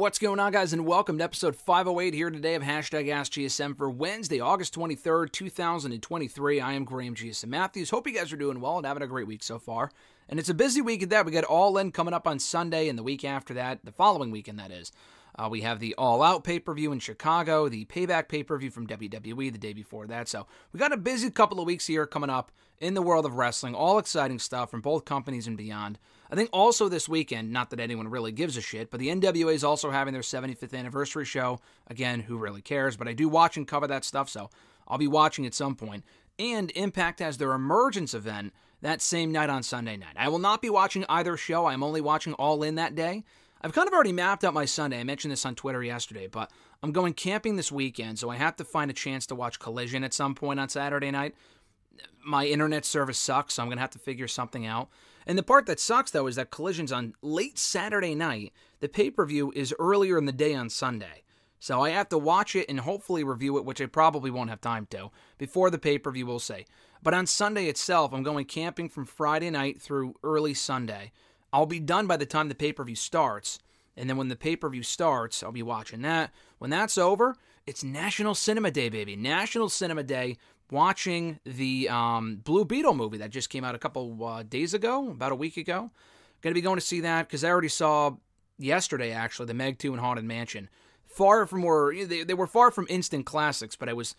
What's going on, guys, and welcome to episode 508 here today of #AskGSM for Wednesday, August 23rd, 2023. I am Graham GSM Matthews. Hope you guys are doing well and having a great week so far. And it's a busy week at that. We got All In coming up on Sunday, and the week after that, the following weekend that is. We have the All Out pay-per-view in Chicago, the Payback pay-per-view from WWE the day before that. So we got a busy couple of weeks here coming up in the world of wrestling. All exciting stuff from both companies and beyond. I think also this weekend, not that anyone really gives a shit, but the NWA is also having their 75th anniversary show. Again, who really cares? But I do watch and cover that stuff, so I'll be watching at some point. And Impact has their Emergence event that same night on Sunday night. I will not be watching either show. I'm only watching All In that day. I've kind of already mapped out my Sunday. I mentioned this on Twitter yesterday, but I'm going camping this weekend, so I have to find a chance to watch Collision at some point on Saturday night. My internet service sucks, so I'm going to have to figure something out. And the part that sucks, though, is that Collision's on late Saturday night. The pay-per-view is earlier in the day on Sunday. So I have to watch it and hopefully review it, which I probably won't have time to, before the pay-per-view, we'll say. But on Sunday itself, I'm going camping from Friday night through early Sunday. I'll be done by the time the pay-per-view starts, and then when the pay-per-view starts, I'll be watching that. When that's over, it's National Cinema Day, baby. National Cinema Day, watching the Blue Beetle movie that just came out a couple days ago, about a week ago. Going to be going to see that, because I already saw yesterday, actually, the Meg 2 and Haunted Mansion. They were far from instant classics, but I was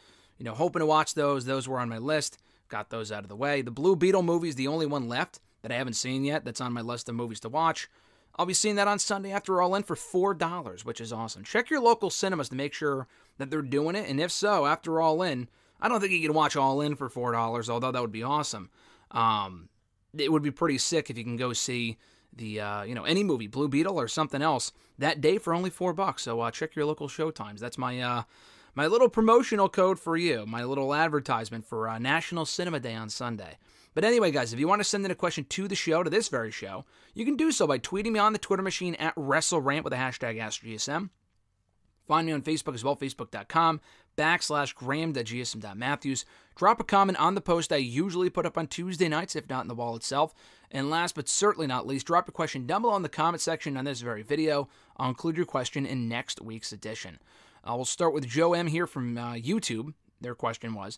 hoping to watch those. Those were on my list. Got those out of the way. The Blue Beetle movie is the only one left that I haven't seen yet that's on my list of movies to watch. I'll be seeing that on Sunday after All In for $4, which is awesome. Check your local cinemas to make sure that they're doing it, and if so, after All In, I don't think you can watch All In for $4, although that would be awesome. It would be pretty sick if you can go see the any movie, Blue Beetle or something else, that day for only $4. So check your local showtimes. That's my my little promotional code for you, my little advertisement for National Cinema Day on Sunday. But anyway, guys, if you want to send in a question to the show, to this very show, you can do so by tweeting me on the Twitter machine at WrestleRant with the hashtag AskGSM. Find me on Facebook as well, facebook.com/Graham.GSM.Matthews. Drop a comment on the post I usually put up on Tuesday nights, if not in the wall itself. And last but certainly not least, drop a question down below in the comment section on this very video. I'll include your question in next week's edition. We'll start with Joe M. here from YouTube. Their question was,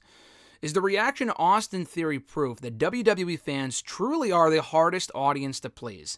is the reaction to Austin Theory proof that WWE fans truly are the hardest audience to please?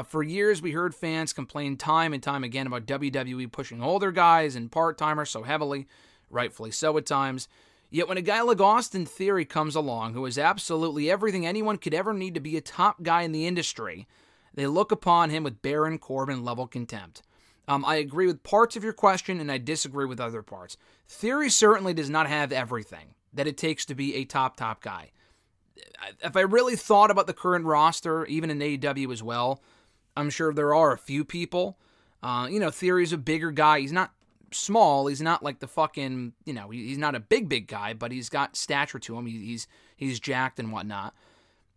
For years, we heard fans complain time and time again about WWE pushing older guys and part-timers so heavily, rightfully so at times. Yet when a guy like Austin Theory comes along, who is absolutely everything anyone could ever need to be a top guy in the industry, they look upon him with Baron Corbin level contempt. I agree with parts of your question, and I disagree with other parts. Theory certainly does not have everything that it takes to be a top guy. If I really thought about the current roster, even in AEW as well, I'm sure there are a few people. Theory's a bigger guy. He's not small. He's not like the fucking, he's not a big guy, but he's got stature to him. He's jacked and whatnot.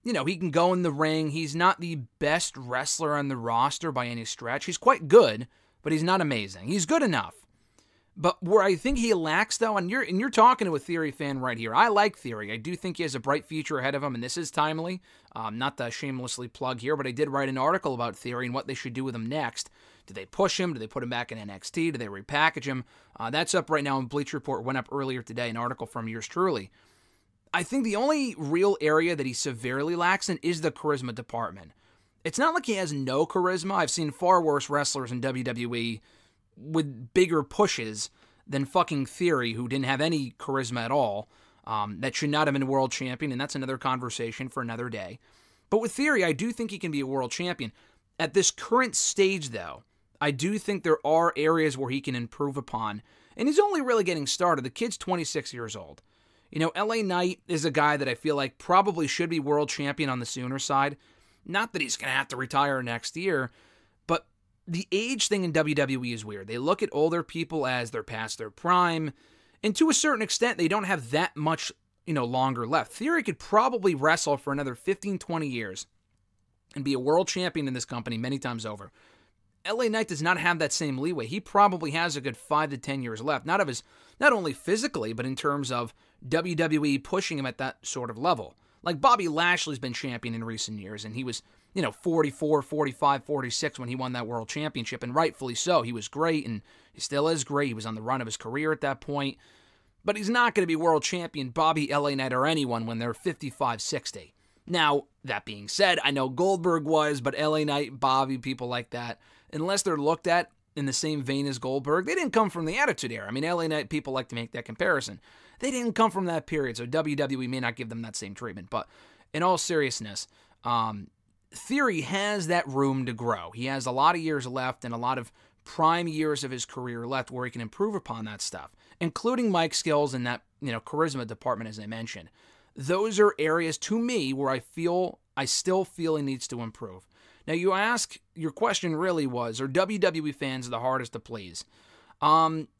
He can go in the ring. He's not the best wrestler on the roster by any stretch. He's quite good, but he's not amazing. He's good enough. But where I think he lacks, though, and you're talking to a Theory fan right here. I like Theory. I do think he has a bright future ahead of him, and this is timely. Not to shamelessly plug here, but I did write an article about Theory and what they should do with him next. Do they push him? Do they put him back in NXT? Do they repackage him? That's up right now, and Bleacher Report went up earlier today, an article from yours truly. I think the only real area that he severely lacks in is the charisma department. It's not like he has no charisma. I've seen far worse wrestlers in WWE with bigger pushes than fucking Theory, who didn't have any charisma at all. That should not have been a world champion, and that's another conversation for another day. But with Theory, I do think he can be a world champion. At this current stage, though, I do think there are areas where he can improve upon, and he's only really getting started. The kid's 26 years old. LA Knight is a guy that I feel like probably should be world champion on the sooner side. Not that he's going to have to retire next year, but the age thing in WWE is weird. They look at older people as they're past their prime, and to a certain extent, they don't have that much, longer left. Theory could probably wrestle for another 15, 20 years and be a world champion in this company many times over. LA Knight does not have that same leeway. He probably has a good 5 to 10 years left, not only physically, but in terms of WWE pushing him at that sort of level. Like Bobby Lashley's been champion in recent years, and he was 44, 45, 46 when he won that world championship, and rightfully so. He was great, and he still is great. He was on the run of his career at that point. But he's not going to be world champion Bobby, LA Knight, or anyone when they're 55, 60. Now, that being said, I know Goldberg was, but LA Knight, Bobby, people like that, unless they're looked at in the same vein as Goldberg, they didn't come from the Attitude Era. I mean, LA Knight, people like to make that comparison. They didn't come from that period, so WWE may not give them that same treatment. But in all seriousness, Theory has that room to grow. He has a lot of years left and a lot of prime years of his career left where he can improve upon that stuff, including mic skills and that, charisma department, as I mentioned. Those are areas, to me, where I still feel he needs to improve. Now, your question really was, are WWE fans the hardest to please?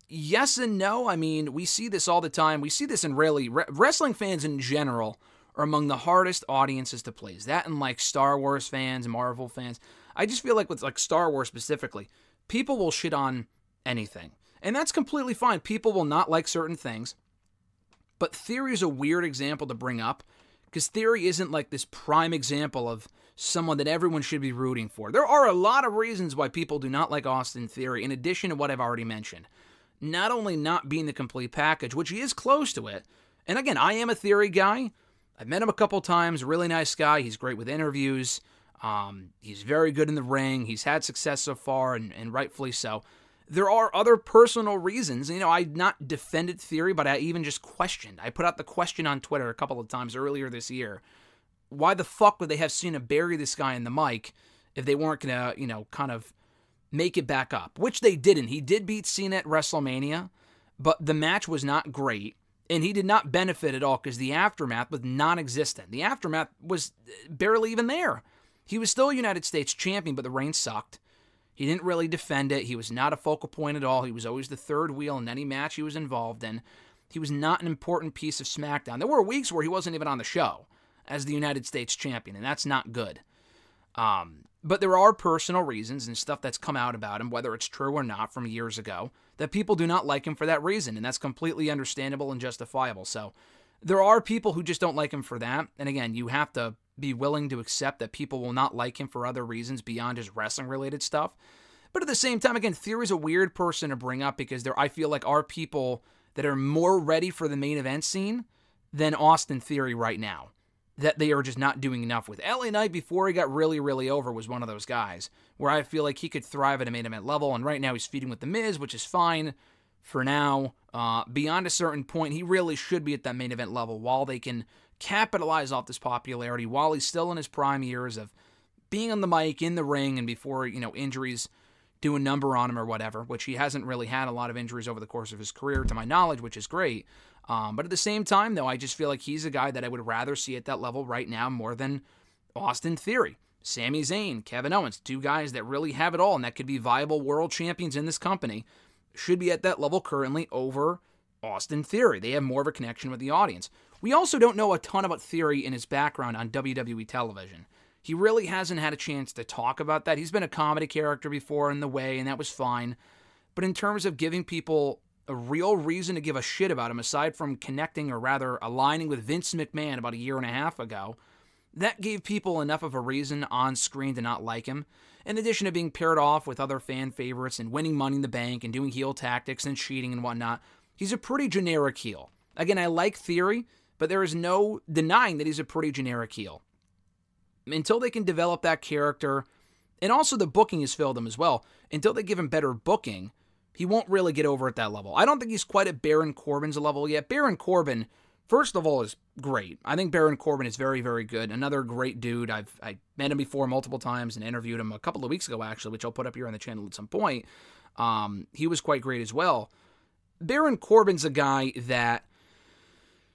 Yes and no. I mean, we see this all the time. We see this in wrestling fans in general are among the hardest audiences to please. That and like Star Wars fans, Marvel fans. I just feel like with like Star Wars specifically, people will shit on anything. And that's completely fine. People will not like certain things. But Theory is a weird example to bring up because Theory isn't like this prime example of someone that everyone should be rooting for. There are a lot of reasons why people do not like Austin Theory, in addition to what I've already mentioned. Not only not being the complete package, which he is close to it. And again, I am a Theory guy. I've met him a couple times. Really nice guy. He's great with interviews. He's very good in the ring. He's had success so far, and rightfully so. There are other personal reasons. I not defended Theory, but I even just questioned. I put out the question on Twitter a couple of times earlier this year. Why the fuck would they have Cena bury this guy in the mic if they weren't going to, kind of make it back up? Which they didn't. He did beat Cena at WrestleMania, but the match was not great. And he did not benefit at all because the aftermath was non-existent. The aftermath was barely even there. He was still United States champion, but the reign sucked. He didn't really defend it. He was not a focal point at all. He was always the third wheel in any match he was involved in. He was not an important piece of SmackDown. There were weeks where he wasn't even on the show as the United States champion, and that's not good. But there are personal reasons and stuff that's come out about him, whether it's true or not from years ago, that people do not like him for that reason, and that's completely understandable and justifiable. So there are people who just don't like him for that, and again, you have to be willing to accept that people will not like him for other reasons beyond just wrestling-related stuff. But at the same time, again, Theory's a weird person to bring up because I feel like are people that are more ready for the main event scene than Austin Theory right now, that they are just not doing enough with. LA Knight, before he got really, really over, was one of those guys where I feel like he could thrive at a main event level, and right now he's feuding with The Miz, which is fine for now. Beyond a certain point, he really should be at that main event level while they can capitalize off this popularity, while he's still in his prime years of being on the mic, in the ring, and before, injuries do a number on him or whatever, which he hasn't really had a lot of injuries over the course of his career, to my knowledge, which is great. But at the same time, though, I just feel like he's a guy that I would rather see at that level right now more than Austin Theory. Sami Zayn, Kevin Owens, two guys that really have it all and that could be viable world champions in this company, should be at that level currently over Austin Theory. They have more of a connection with the audience. We also don't know a ton about Theory in his background on WWE television. He really hasn't had a chance to talk about that. He's been a comedy character before in The Way, and that was fine. But in terms of giving people a real reason to give a shit about him, aside from connecting or rather aligning with Vince McMahon about a year and a half ago, that gave people enough of a reason on screen to not like him, in addition to being paired off with other fan favorites and winning Money in the Bank and doing heel tactics and cheating and whatnot. He's a pretty generic heel. Again, I like Theory, but there is no denying that he's a pretty generic heel. Until they can develop that character, and also the booking has failed him as well, until they give him better booking, he won't really get over at that level. I don't think he's quite at Baron Corbin's level yet. Baron Corbin, first of all, is great. I think Baron Corbin is very, very good. Another great dude. I met him before multiple times and interviewed him a couple of weeks ago, actually, which I'll put up here on the channel at some point. He was quite great as well. Baron Corbin's a guy that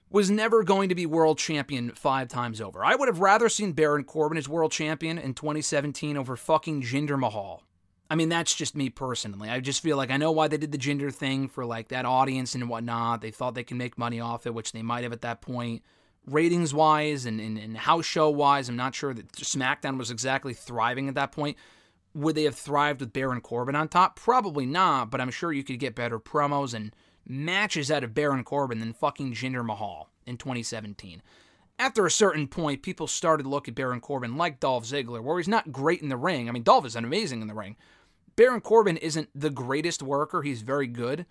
was never going to be world champion 5 times over. I would have rather seen Baron Corbin as world champion in 2017 over fucking Jinder Mahal. I mean, that's just me personally. I just feel like I know why they did the Jinder thing for like that audience and whatnot. They thought they could make money off it, which they might have at that point. Ratings-wise and house show-wise, I'm not sure that SmackDown was exactly thriving at that point. Would they have thrived with Baron Corbin on top? Probably not, but I'm sure you could get better promos and matches out of Baron Corbin than fucking Jinder Mahal in 2017. after a certain point, people started to look at Baron Corbin like Dolph Ziggler, where he's not great in the ring. I mean, Dolph is amazing in the ring. Baron Corbin isn't the greatest worker. He's very good,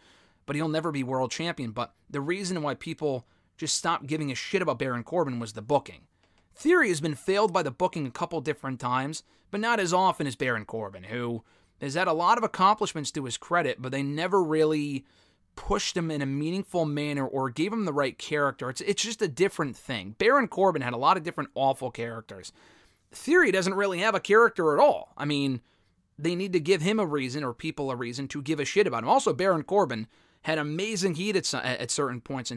but he'll never be world champion. But the reason why people just stopped giving a shit about Baron Corbin was the booking. Theory has been failed by the booking a couple different times, but not as often as Baron Corbin, who has had a lot of accomplishments to his credit, but they never really pushed him in a meaningful manner or gave him the right character. It's just a different thing. Baron Corbin had a lot of different awful characters. Theory doesn't really have a character at all. I mean, they need to give him a reason, or people a reason, to give a shit about him. Also, Baron Corbin had amazing heat at certain points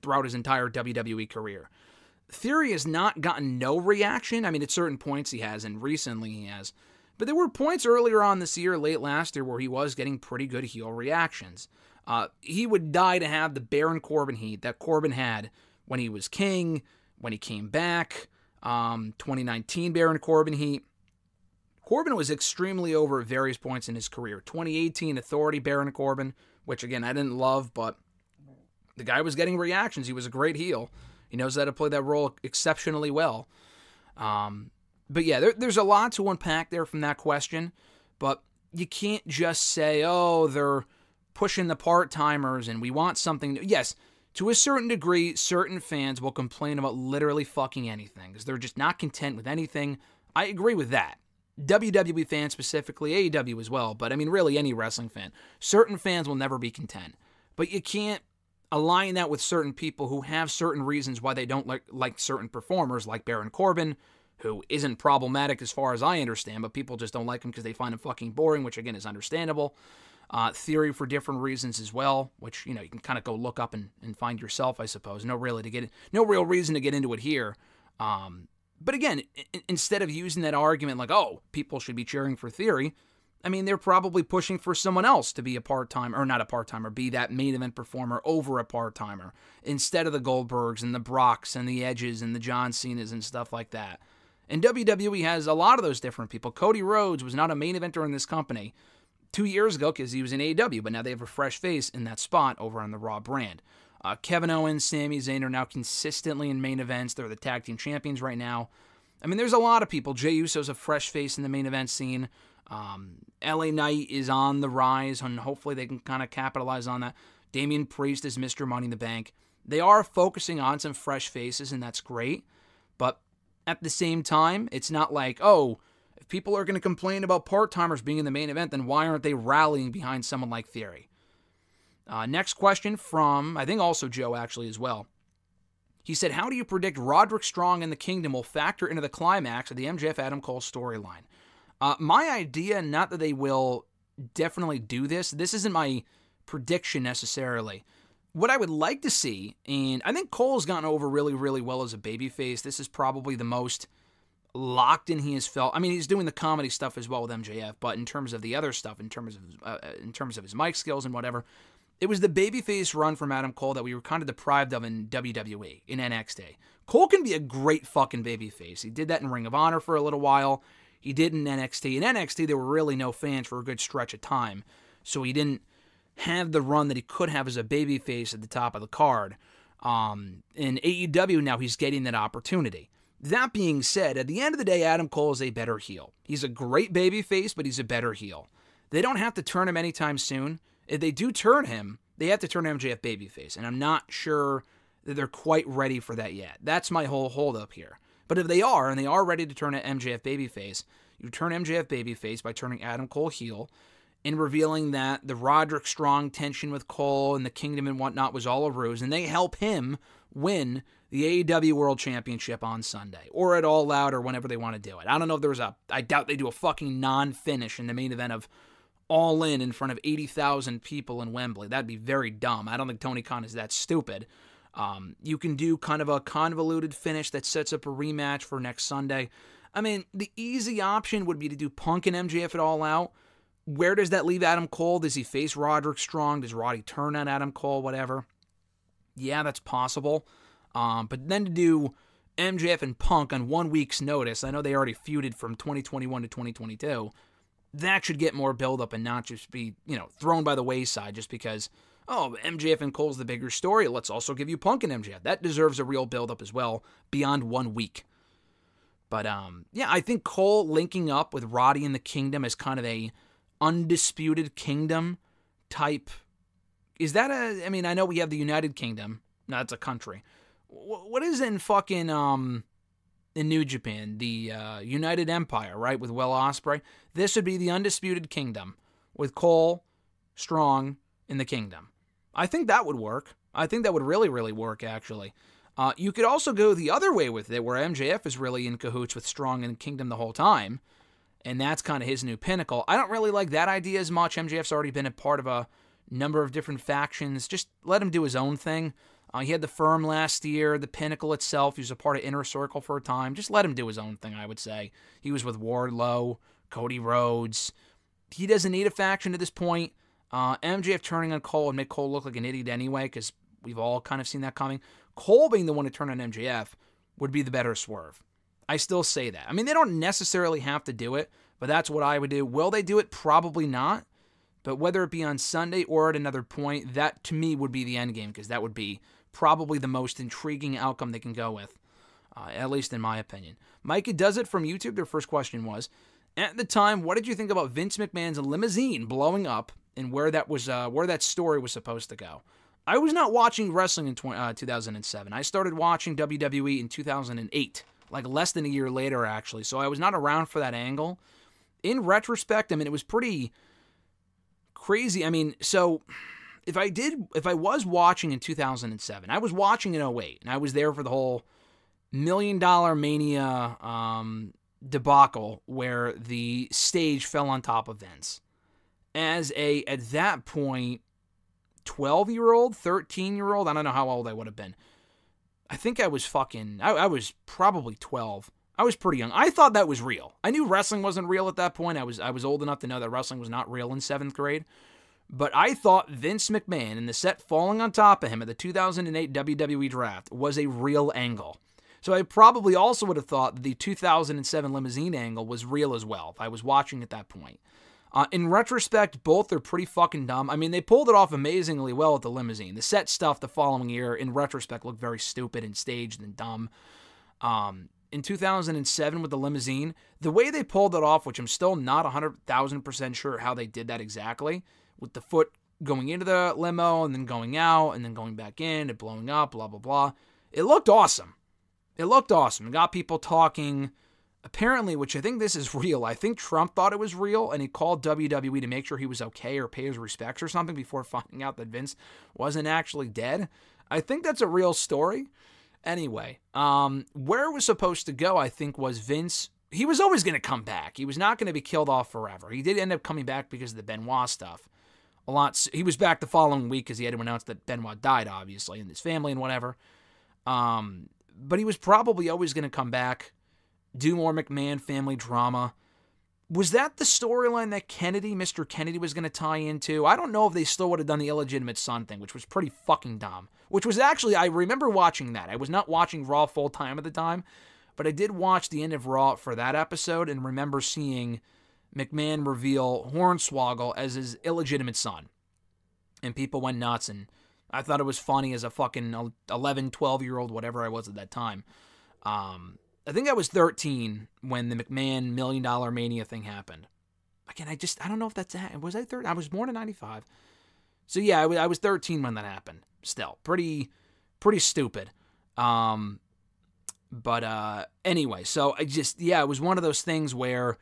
throughout his entire WWE career. Theory has not gotten no reaction. I mean, at certain points he has, and recently he has. But there were points earlier on this year, late last year, where he was getting pretty good heel reactions. He would die to have the Baron Corbin heat that Corbin had when he was king, when he came back, 2019 Baron Corbin heat. Corbin was extremely over at various points in his career. 2018 Authority Baron Corbin, which again I didn't love, but the guy was getting reactions. He was a great heel. He knows how to play that role exceptionally well. But yeah, there's a lot to unpack there from that question, but you can't just say, oh, they're pushing the part-timers and we want something new. Yes, to a certain degree, certain fans will complain about literally fucking anything because they're just not content with anything. I agree with that. WWE fans specifically, AEW as well, but I mean really any wrestling fan. Certain fans will never be content, but you can't align that with certain people who have certain reasons why they don't like certain performers, like Baron Corbin, who isn't problematic as far as I understand, but people just don't like him because they find him fucking boring, which again is understandable. Theory for different reasons as well, which, you know, you can kind of go look up and find yourself, I suppose. No real reason to get into it here. But again, instead of using that argument like, oh, people should be cheering for Theory, I mean, they're probably pushing for someone else to be a part-timer, or not a part-timer, be that main event performer over a part-timer, instead of the Goldbergs and the Brocks and the Edges and the John Cenas and stuff like that. And WWE has a lot of those different people. Cody Rhodes was not a main eventer in this company 2 years ago because he was in AEW, but now they have a fresh face in that spot over on the Raw brand. Kevin Owens, Sami Zayn are now consistently in main events. They're the tag team champions right now. I mean, there's a lot of people. Jey Uso's a fresh face in the main event scene. LA Knight is on the rise, and hopefully they can kind of capitalize on that. Damian Priest is Mr. Money in the Bank. They are focusing on some fresh faces, and that's great. But at the same time, it's not like, oh, if people are going to complain about part-timers being in the main event, then why aren't they rallying behind someone like Theory? Next question from, I think also Joe actually as well. He said, how do you predict Roderick Strong and the Kingdom will factor into the climax of the MJF Adam Cole storyline? My idea, not that they will definitely do this. This isn't my prediction necessarily. What I would like to see, and I think Cole's gotten over really, really well as a babyface. This is probably the most locked in he has felt. I mean, he's doing the comedy stuff as well with MJF, but in terms of the other stuff, in terms of his mic skills and whatever, it was the babyface run from Adam Cole that we were kind of deprived of in WWE, in NXT. Cole can be a great fucking babyface. He did that in Ring of Honor for a little while. He did in NXT. In NXT, there were really no fans for a good stretch of time, so he didn't have the run that he could have as a babyface at the top of the card. In AEW now, he's getting that opportunity. That being said, at the end of the day, Adam Cole is a better heel. He's a great babyface, but he's a better heel. They don't have to turn him anytime soon. If they do turn him, they have to turn MJF babyface, and I'm not sure that they're quite ready for that yet. That's my whole holdup here. But if they are, and they are ready to turn MJF babyface, you turn MJF babyface by turning Adam Cole heel and revealing that the Roderick Strong tension with Cole and the Kingdom and whatnot was all a ruse, and they help him win the AEW World Championship on Sunday, or at All Out, or whenever they want to do it. I don't know if there's I doubt they do a fucking non-finish in the main event of All In front of 80,000 people in Wembley. That'd be very dumb. I don't think Tony Khan is that stupid. You can do kind of a convoluted finish that sets up a rematch for next Sunday. I mean, the easy option would be to do Punk and MJF at All Out. Where does that leave Adam Cole? Does he face Roderick Strong? Does Roddy turn on Adam Cole? Whatever. Yeah, that's possible. But then to do MJF and Punk on 1 week's notice, I know they already feuded from 2021 to 2022. That should get more build-up and not just be, thrown by the wayside just because, oh, MJF and Cole's the bigger story. Let's also give you Punk and MJF. That deserves a real build-up as well, beyond 1 week. But, yeah, I think Cole linking up with Roddy and the Kingdom as kind of a undisputed kingdom type. Is that a, I mean, I know we have the United Kingdom. No, that's a country. What is in fucking, in New Japan? The United Empire, right, with Will Ospreay? This would be the undisputed kingdom with Cole, Strong, in the Kingdom. I think that would work. I think that would really, really work, actually. You could also go the other way with it, where MJF is really in cahoots with Strong and Kingdom the whole time, and that's kind of his new pinnacle. I don't really like that idea as much. MJF's already been a part of a number of different factions. Just let him do his own thing. He had the Firm last year, the Pinnacle itself. He was a part of Inner Circle for a time. Just let him do his own thing, I would say. He was with Wardlow, Cody Rhodes. He doesn't need a faction at this point. MJF turning on Cole would make Cole look like an idiot anyway, because we've all kind of seen that coming. Cole being the one to turn on MJF would be the better swerve. I still say that. I mean, they don't necessarily have to do it, but that's what I would do. Will they do it? Probably not. But whether it be on Sunday or at another point, that to me would be the end game, because that would be probably the most intriguing outcome they can go with, at least in my opinion. Micah Does It from YouTube, their first question was, at the time, what did you think about Vince McMahon's limousine blowing up and where that was, where that story was supposed to go? I was not watching wrestling in 2007. I started watching WWE in 2008, like less than a year later, actually. So I was not around for that angle. In retrospect, I mean, it was pretty crazy. I mean, so if I was watching in 2007, I was watching in 08, and I was there for the whole $1 Million Mania debacle where the stage fell on top of Vince. As at that point, 12-year-old, 13-year-old, I don't know how old I would have been. I think I was I was probably 12. I was pretty young. I thought that was real. I knew wrestling wasn't real at that point. I was old enough to know that wrestling was not real in 7th grade. But I thought Vince McMahon and the set falling on top of him at the 2008 WWE Draft was a real angle. So I probably also would have thought the 2007 limousine angle was real as well if I was watching at that point. In retrospect, both are pretty fucking dumb. I mean, they pulled it off amazingly well at the limousine. The set stuff the following year, in retrospect, looked very stupid and staged and dumb. In 2007 with the limousine, the way they pulled it off, which I'm still not 100,000% sure how they did that exactly, with the foot going into the limo and then going out and then going back in and blowing up, blah, blah, blah. It looked awesome. It looked awesome. It got people talking. Apparently, which I think this is real, I think Trump thought it was real, and he called WWE to make sure he was okay or pay his respects or something before finding out that Vince wasn't actually dead. I think that's a real story. Anyway, where it was supposed to go, I think, was Vince. He was always going to come back. He was not going to be killed off forever. He did end up coming back because of the Benoit stuff. He was back the following week because he had to announce that Benoit died, obviously, and his family and whatever. But he was probably always going to come back, do more McMahon family drama. Was that the storyline that Mr. Kennedy was going to tie into? I don't know if they still would have done the illegitimate son thing, which was pretty fucking dumb. Which was actually, I remember watching that. I was not watching Raw full time at the time, but I did watch the end of Raw for that episode and remember seeing McMahon reveal Hornswoggle as his illegitimate son. And people went nuts, and I thought it was funny as a fucking 11, 12-year-old, whatever I was at that time. I think I was 13 when the McMahon $1 Million Mania thing happened. Again, I don't know if that's... Was I 13? I was born in 95. So yeah, I was 13 when that happened. Still, pretty stupid. But anyway, so it was one of those things where,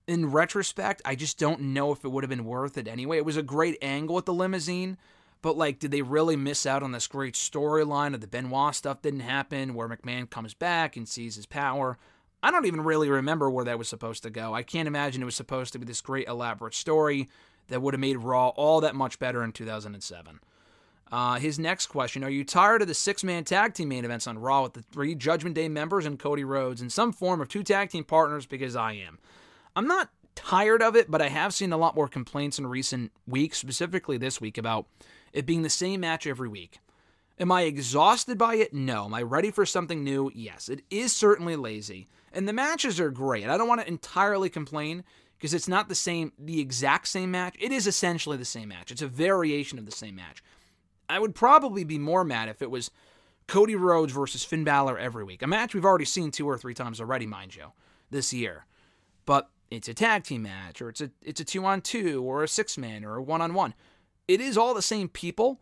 in retrospect, I just don't know if it would have been worth it anyway. It was a great angle at the limousine, but like, did they really miss out on this great storyline of the Benoit stuff didn't happen, where McMahon comes back and sees his power? I don't even really remember where that was supposed to go. I can't imagine it was supposed to be this great elaborate story that would have made Raw all that much better in 2007. His next question, are you tired of the 6-man tag team main events on Raw with the 3 Judgment Day members and Cody Rhodes in some form of 2 tag team partners? Because I am. I'm not tired of it, but I have seen a lot more complaints in recent weeks, specifically this week, about it being the same match every week. Am I exhausted by it? No. Am I ready for something new? Yes. It is certainly lazy. And the matches are great. I don't want to entirely complain because it's not the exact same match. It is essentially the same match. It's a variation of the same match. I would probably be more mad if it was Cody Rhodes versus Finn Balor every week. A match we've already seen 2 or 3 times already, mind you, this year. But it's a tag team match, or it's a 2-on-2, or a 6-man, or a 1-on-1. It is all the same people,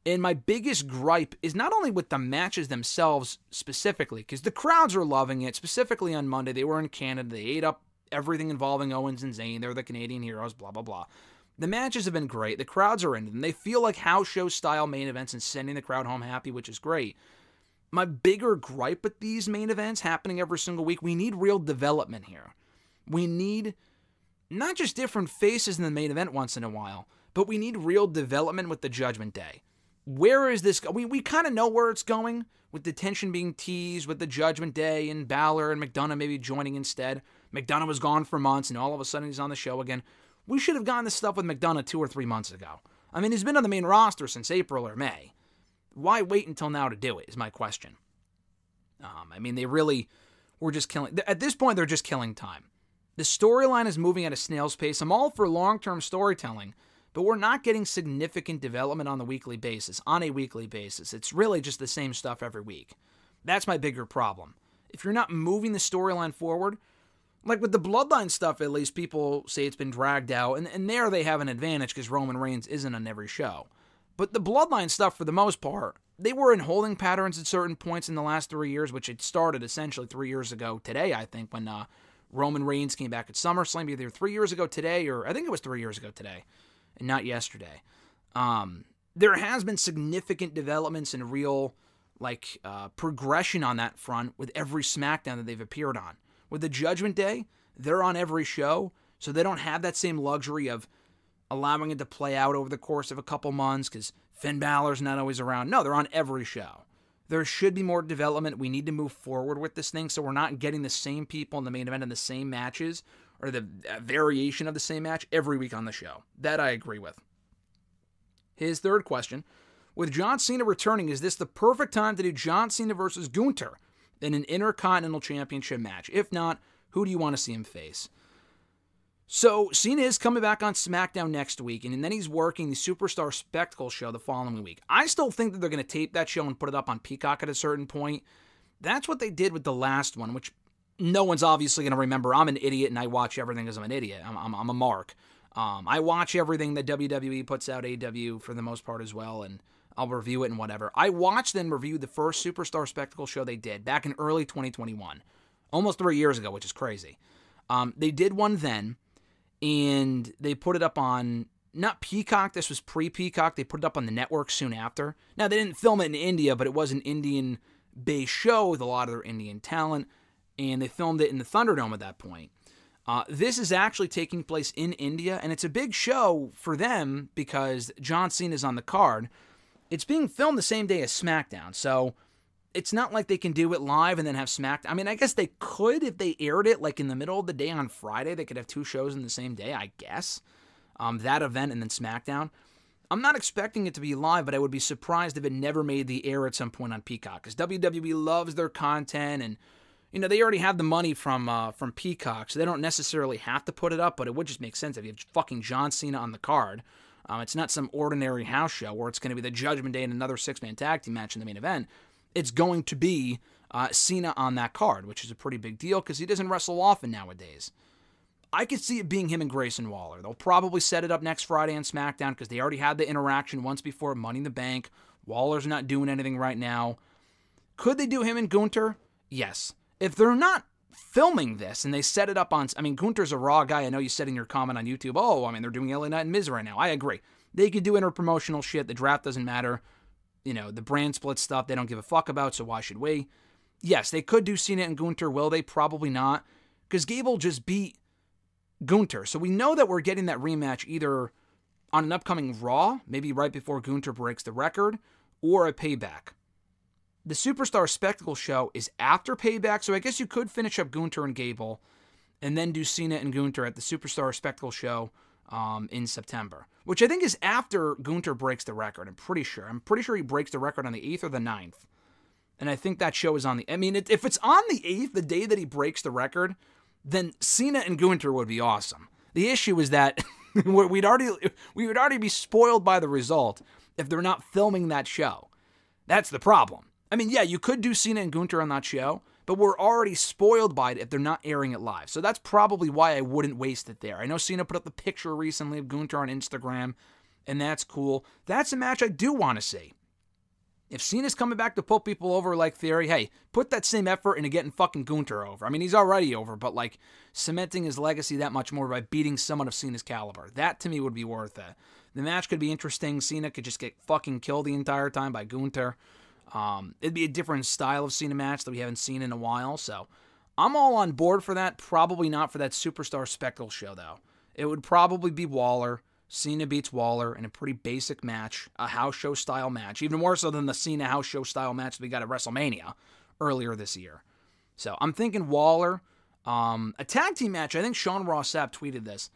and my biggest gripe is not only with the matches themselves specifically, because the crowds are loving it. Specifically on Monday, they were in Canada, they ate up everything involving Owens and Zayn, they're the Canadian heroes, blah, blah, blah. The matches have been great, the crowds are into them, they feel like house show style main events and sending the crowd home happy, which is great. My bigger gripe with these main events happening every single week, we need real development here. We need not just different faces in the main event once in a while, but we need real development with the Judgment Day. Where is this? We kind of know where it's going, with the tension being teased, with the Judgment Day and Balor and McDonough maybe joining instead. McDonough was gone for months, and all of a sudden he's on the show again. We should have gotten this stuff with McDonough 2 or 3 months ago. I mean, he's been on the main roster since April or May. Why wait until now to do it, is my question. I mean, they really were just killing... At this point, they're just killing time. The storyline is moving at a snail's pace. I'm all for long-term storytelling, but we're not getting significant development on a weekly basis. It's really just the same stuff every week. That's my bigger problem. If you're not moving the storyline forward, like with the Bloodline stuff, at least people say it's been dragged out, and there they have an advantage because Roman Reigns isn't on every show. But the Bloodline stuff, for the most part, they were in holding patterns at certain points in the last 3 years, which had started essentially 3 years ago today, I think, when Roman Reigns came back at SummerSlam, either 3 years ago today, or I think it was 3 years ago today, and not yesterday. There has been significant developments and real progression on that front with every SmackDown that they've appeared on. With the Judgment Day, they're on every show, so they don't have that same luxury of allowing it to play out over the course of a couple months because Finn Balor's not always around. No, they're on every show. There should be more development. We need to move forward with this thing so we're not getting the same people in the main event in the same matches or the variation of the same match every week on the show. That I agree with. His third question, with John Cena returning, is this the perfect time to do John Cena versus Gunter in an Intercontinental Championship match? If not, who do you want to see him face? So, Cena is coming back on SmackDown next week, and then he's working the Superstar Spectacle show the following week. I still think that they're going to tape that show and put it up on Peacock at a certain point. That's what they did with the last one, which no one's obviously going to remember. I'm an idiot, and I watch everything because I'm an idiot. I'm a mark. I watch everything that WWE puts out, AEW, for the most part as well, and I'll review it and whatever. I watched and reviewed the first Superstar Spectacle show they did back in early 2021, almost 3 years ago, which is crazy. They did one then, and they put it up on, not Peacock, this was pre-Peacock, they put it up on the network soon after. Now, they didn't film it in India, but it was an Indian-based show with a lot of their Indian talent, and they filmed it in the Thunderdome at that point. This is actually taking place in India, and it's a big show for them because John Cena is on the card. It's being filmed the same day as SmackDown, so it's not like they can do it live and then have SmackDown. I mean, I guess they could if they aired it like in the middle of the day on Friday. They could have 2 shows in the same day, I guess. That event and then SmackDown. I'm not expecting it to be live, but I would be surprised if it never made the air at some point on Peacock, because WWE loves their content, and you know they already have the money from Peacock, so they don't necessarily have to put it up, but it would just make sense if you have fucking John Cena on the card. It's not some ordinary house show where it's going to be the Judgment Day and another 6-man tag team match in the main event. It's going to be Cena on that card, which is a pretty big deal because he doesn't wrestle often nowadays. I could see it being him and Grayson Waller. They'll probably set it up next Friday on SmackDown because they already had the interaction once before Money in the Bank. Waller's not doing anything right now. Could they do him and Gunter? Yes. If they're not filming this and they set it up on... I mean, Gunter's a Raw guy. I know you said in your comment on YouTube, oh, I mean, they're doing LA Knight and Miz right now. I agree. They could do interpromotional shit. The draft doesn't matter. You know, the brand split stuff they don't give a fuck about, so why should we? Yes, they could do Cena and Gunter. Will they? Probably not. Because Gable just beat Gunter. So we know that we're getting that rematch either on an upcoming Raw, maybe right before Gunter breaks the record, or a Payback. The Superstar Spectacle show is after Payback, so I guess you could finish up Gunter and Gable and then do Cena and Gunter at the Superstar Spectacle show in September, which I think is after Gunter breaks the record. I'm pretty sure he breaks the record on the 8th or the 9th. And I think that show is on the... I mean, if it's on the 8th, the day that he breaks the record, then Cena and Gunter would be awesome. The issue is that we would already be spoiled by the result if they're not filming that show. That's the problem. I mean, yeah, you could do Cena and Gunter on that show, but we're already spoiled by it if they're not airing it live. So that's probably why I wouldn't waste it there. I know Cena put up the picture recently of Gunter on Instagram, and that's cool. That's a match I do want to see. If Cena's coming back to put people over like Theory, hey, put that same effort into getting fucking Gunter over. I mean, he's already over, but like cementing his legacy that much more by beating someone of Cena's caliber. That to me would be worth it. The match could be interesting. Cena could just get fucking killed the entire time by Gunter. It'd be a different style of Cena match that we haven't seen in a while, so I'm all on board for that. Probably not for that Superstar Spectacle show, though. It would probably be Waller. Cena beats Waller in a pretty basic match, a house show style match, even more so than the Cena house show style match that we got at WrestleMania earlier this year. So I'm thinking Waller. A tag team match, I think Sean Ross Sapp tweeted this.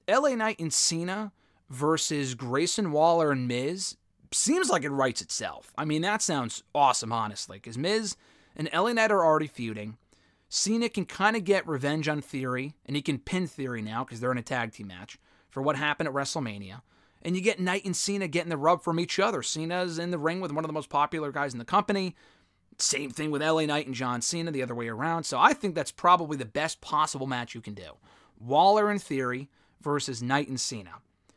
LA Knight and Cena versus Grayson Waller and Miz seems like it writes itself. I mean, that sounds awesome, honestly, because Miz and LA Knight are already feuding. Cena can kind of get revenge on Theory, and he can pin Theory now because they're in a tag team match for what happened at WrestleMania. And you get Knight and Cena getting the rub from each other. Cena's in the ring with one of the most popular guys in the company. Same thing with LA Knight and John Cena, the other way around. So I think that's probably the best possible match you can do. Waller and Theory versus Knight and Cena.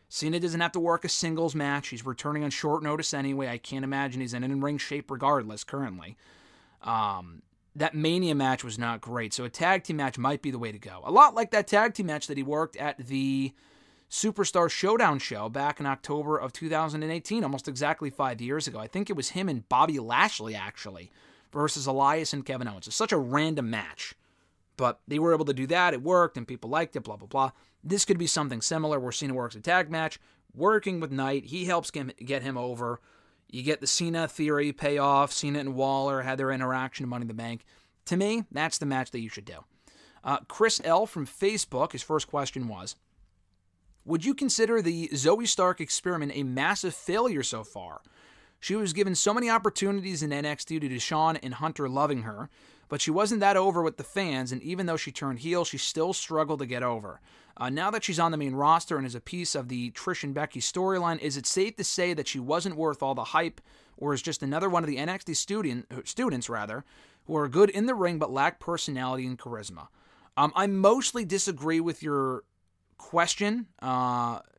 Cena doesn't have to work a singles match. He's returning on short notice anyway. I can't imagine he's in in-ring shape regardless currently. That Mania match was not great, so a tag team match might be the way to go. A lot like that tag team match that he worked at the Superstar Showdown show back in October of 2018, almost exactly 5 years ago. I think it was him and Bobby Lashley, actually, versus Elias and Kevin Owens. It's such a random match, but they were able to do that. It worked, and people liked it, blah, blah, blah. This could be something similar where Cena works a tag match, working with Knight. He helps get him over. You get the Cena Theory payoff. Cena and Waller had their interaction in Money in the Bank. To me, that's the match that you should do. Chris L. from Facebook, his first question was, would you consider the Zoe Stark experiment a massive failure so far? She was given so many opportunities in NXT due to Shawn and Hunter loving her, but she wasn't that over with the fans, and even though she turned heel, she still struggled to get over. Now that she's on the main roster and is a piece of the Trish and Becky storyline, is it safe to say that she wasn't worth all the hype, or is just another one of the NXT students, who are good in the ring but lack personality and charisma? I mostly disagree with your question.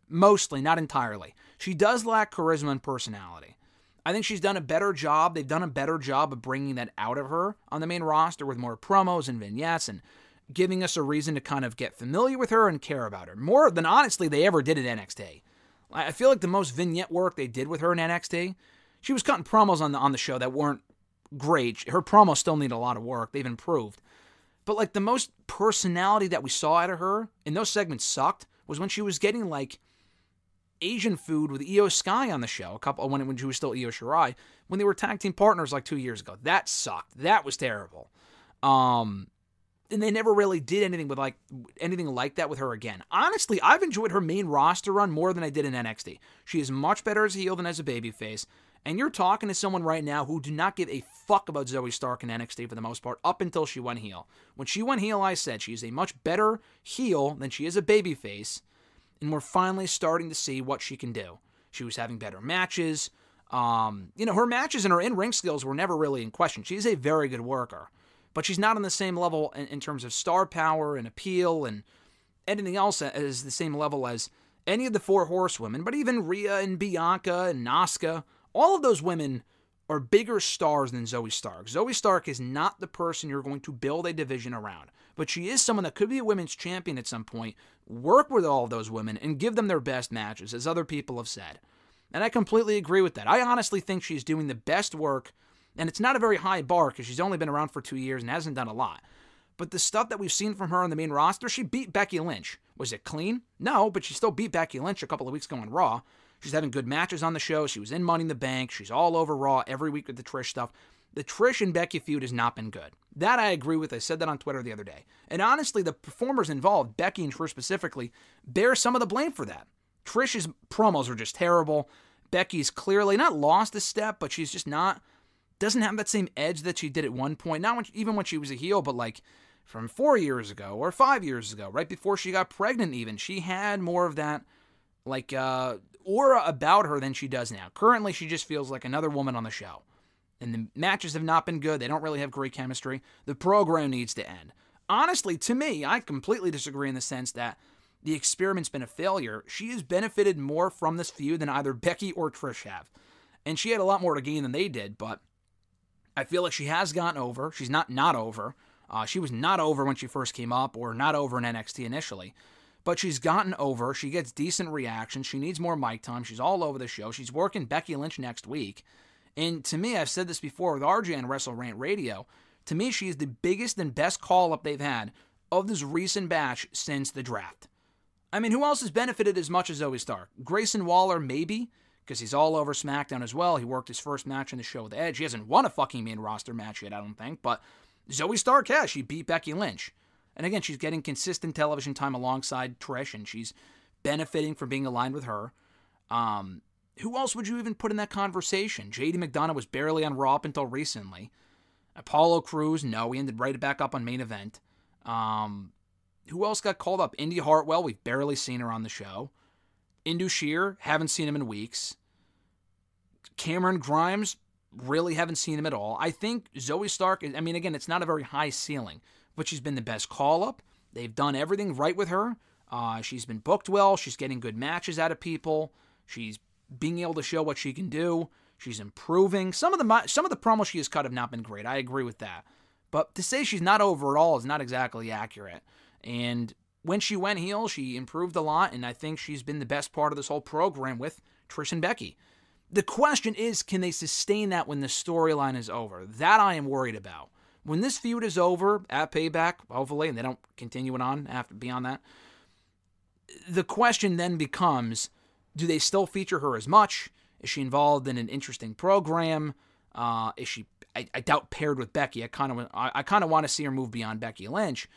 Mostly, not entirely. She does lack charisma and personality. I think she's done a better job. They've done a better job of bringing that out of her on the main roster with more promos and vignettes and giving us a reason to kind of get familiar with her and care about her. More than, honestly, they ever did at NXT. I feel like the most vignette work they did with her in NXT, she was cutting promos on the show that weren't great. Her promos still need a lot of work. They've improved. But like the most personality that we saw out of her, and those segments sucked, was when she was getting like Asian food with Io Sky on the show, when she was still Io Shirai, when they were tag team partners like 2 years ago. That sucked. That was terrible. And they never really did anything like that with her again. Honestly, I've enjoyed her main roster run more than I did in NXT. She is much better as a heel than as a babyface. And you're talking to someone right now who do not give a fuck about Zoe Stark in NXT for the most part, up until she went heel. When she went heel, I said she's a much better heel than she is a babyface, and we're finally starting to see what she can do. She was having better matches. Her matches and her in-ring skills were never really in question. She's a very good worker, but she's not on the same level in terms of star power and appeal and anything else as the same level as any of the four horsewomen, but even Rhea and Bianca and Asuka. All of those women are bigger stars than Zoe Stark. Zoe Stark is not the person you're going to build a division around, but she is someone that could be a women's champion at some point, work with all of those women, and give them their best matches, as other people have said. And I completely agree with that. I honestly think she's doing the best work, and it's not a very high bar because she's only been around for 2 years and hasn't done a lot. But the stuff that we've seen from her on the main roster, she beat Becky Lynch. Was it clean? No, but she still beat Becky Lynch a couple of weeks ago on Raw. She's having good matches on the show. She was in Money in the Bank. She's all over Raw every week with the Trish stuff. The Trish and Becky feud has not been good. That I agree with. I said that on Twitter the other day. And honestly, the performers involved, Becky and Trish specifically, bear some of the blame for that. Trish's promos are just terrible. Becky's clearly not lost a step, but she's just doesn't have that same edge that she did at one point. Even when she was a heel, but like from 4 years ago or 5 years ago, right before she got pregnant even, she had more of that like aura about her than she does now. Currently, she just feels like another woman on the show. And the matches have not been good. They don't really have great chemistry. The program needs to end. Honestly, to me, I completely disagree in the sense that the experiment's been a failure. She has benefited more from this feud than either Becky or Trish have. And she had a lot more to gain than they did, but I feel like she has gotten over. She's not over. She was not over when she first came up, or not over in NXT initially. But she's gotten over. She gets decent reactions. She needs more mic time. She's all over the show. She's working Becky Lynch next week. And to me, I've said this before with RJ on WrestleRant Radio, to me, she is the biggest and best call-up they've had of this recent batch since the draft. I mean, who else has benefited as much as Zoe Stark? Grayson Waller, maybe, because he's all over SmackDown as well. He worked his first match in the show with Edge. He hasn't won a fucking main roster match yet, I don't think, but Zoe Stark has. She beat Becky Lynch. And again, she's getting consistent television time alongside Trish, and she's benefiting from being aligned with her. Who else would you even put in that conversation? JD McDonough was barely on Raw up until recently. Apollo Crews, no, he ended right back up on main event. Who else got called up? Indy Hartwell, we've barely seen her on the show. Indu Sheer, haven't seen him in weeks. Cameron Grimes, really haven't seen him at all. I think Zoe Stark, I mean, again, it's not a very high ceiling, but she's been the best call-up. They've done everything right with her. She's been booked well. She's getting good matches out of people. She's being able to show what she can do. She's improving. Some of the promos she has cut have not been great. I agree with that. But to say she's not over at all is not exactly accurate. And when she went heel, she improved a lot, and I think she's been the best part of this whole program with Trish and Becky. The question is, can they sustain that when the storyline is over? That I am worried about. When this feud is over at Payback, hopefully, and they don't continue it on after beyond that, the question then becomes, do they still feature her as much? Is she involved in an interesting program? Is she, I doubt, paired with Becky. I kind of want to see her move beyond Becky Lynch.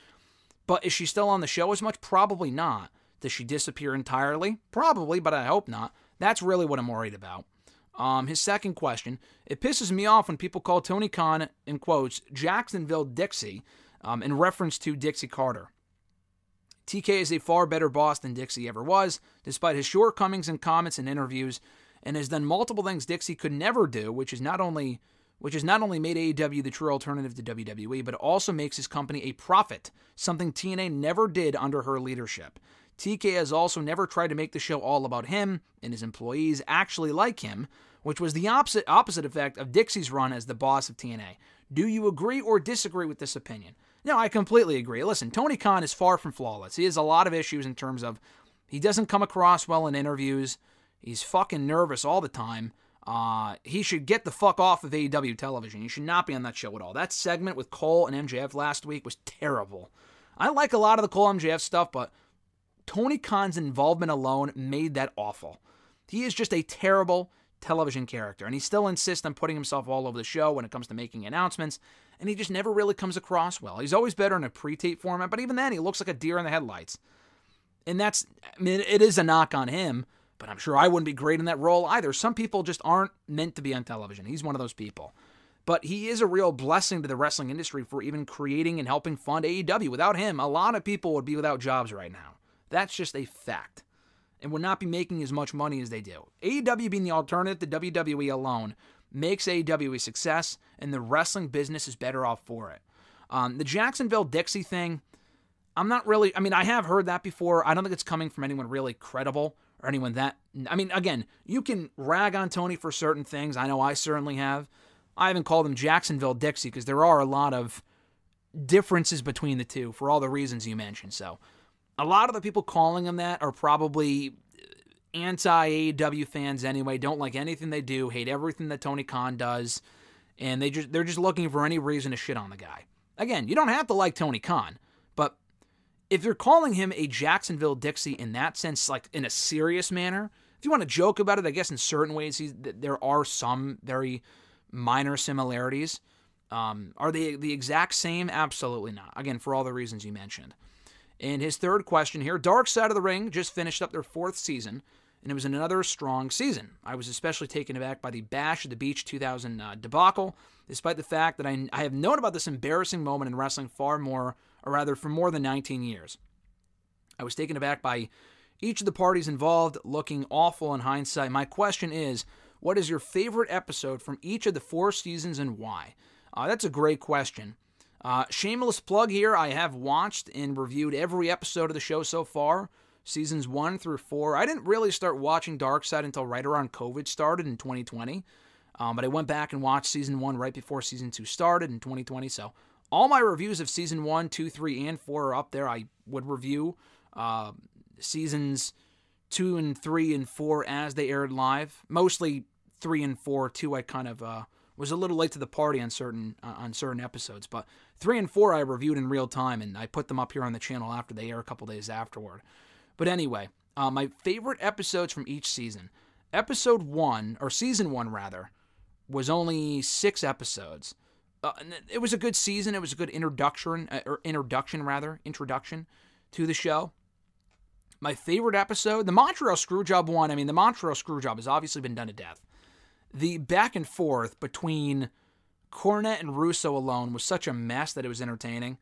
But is she still on the show as much? Probably not. Does she disappear entirely? Probably, but I hope not. That's really what I'm worried about. His second question, it pisses me off when people call Tony Khan, in quotes, Jacksonville Dixie, in reference to Dixie Carter. TK is a far better boss than Dixie ever was, despite his shortcomings in comments and interviews, and has done multiple things Dixie could never do, which has not only made AEW the true alternative to WWE, but also makes his company a profit, something TNA never did under her leadership. TK has also never tried to make the show all about him and his employees actually like him, which was the opposite effect of Dixie's run as the boss of TNA. Do you agree or disagree with this opinion? No, I completely agree. Listen, Tony Khan is far from flawless. He has a lot of issues in terms of he doesn't come across well in interviews. He's fucking nervous all the time. He should get the fuck off of AEW television. He should not be on that show at all. That segment with Cole and MJF last week was terrible. I like a lot of the Cole MJF stuff, but Tony Khan's involvement alone made that awful. He is just a terrible television character, and he still insists on putting himself all over the show when it comes to making announcements, and he just never really comes across well. He's always better in a pre-tape format, but even then, he looks like a deer in the headlights. And that's, I mean, it is a knock on him, but I'm sure I wouldn't be great in that role either. Some people just aren't meant to be on television. He's one of those people. But he is a real blessing to the wrestling industry for even creating and helping fund AEW. Without him, a lot of people would be without jobs right now. That's just a fact. And would not be making as much money as they do. AEW being the alternative to WWE alone makes AEW a success, and the wrestling business is better off for it. The Jacksonville Dixie thing, I'm not really, I mean, I have heard that before. I don't think it's coming from anyone really credible or anyone that, I mean, again, you can rag on Tony for certain things. I know I certainly have. I haven't called him Jacksonville Dixie because there are a lot of differences between the two for all the reasons you mentioned. So a lot of the people calling him that are probably anti-AEW fans anyway, don't like anything they do, hate everything that Tony Khan does, and they're just looking for any reason to shit on the guy. Again, you don't have to like Tony Khan, but if you're calling him a Jacksonville Dixie in that sense, like in a serious manner, if you want to joke about it, I guess in certain ways there are some very minor similarities. Are they the exact same? Absolutely not. Again, for all the reasons you mentioned. And his third question here, Dark Side of the Ring just finished up their 4th season, and it was another strong season. I was especially taken aback by the Bash at the Beach 2000 debacle, despite the fact that I have known about this embarrassing moment in wrestling for more than 19 years. I was taken aback by Each of the parties involved looking awful in hindsight. My question is, what is your favorite episode from each of the 4 seasons and why? That's a great question. Shameless plug here, I have watched and reviewed every episode of the show so far, seasons 1 through 4. I didn't really start watching Dark Side until right around COVID started in 2020, but I went back and watched season 1 right before season 2 started in 2020, so all my reviews of season 1, 2, 3, and 4 are up there. I would review seasons 2 and 3 and 4 as they aired live, mostly 3 and 4. 2 I kind of was a little late to the party on certain episodes, but 3 and 4 I reviewed in real time, and I put them up here on the channel after they air a couple days afterward. But anyway, my favorite episodes from each season. Episode 1, or season 1 rather, was only 6 episodes. It was a good season. It was a good introduction to the show. My favorite episode, the Montreal Screwjob one. I mean, the Montreal Screwjob has obviously been done to death. The back and forth between Cornette and Russo alone was such a mess that it was entertaining.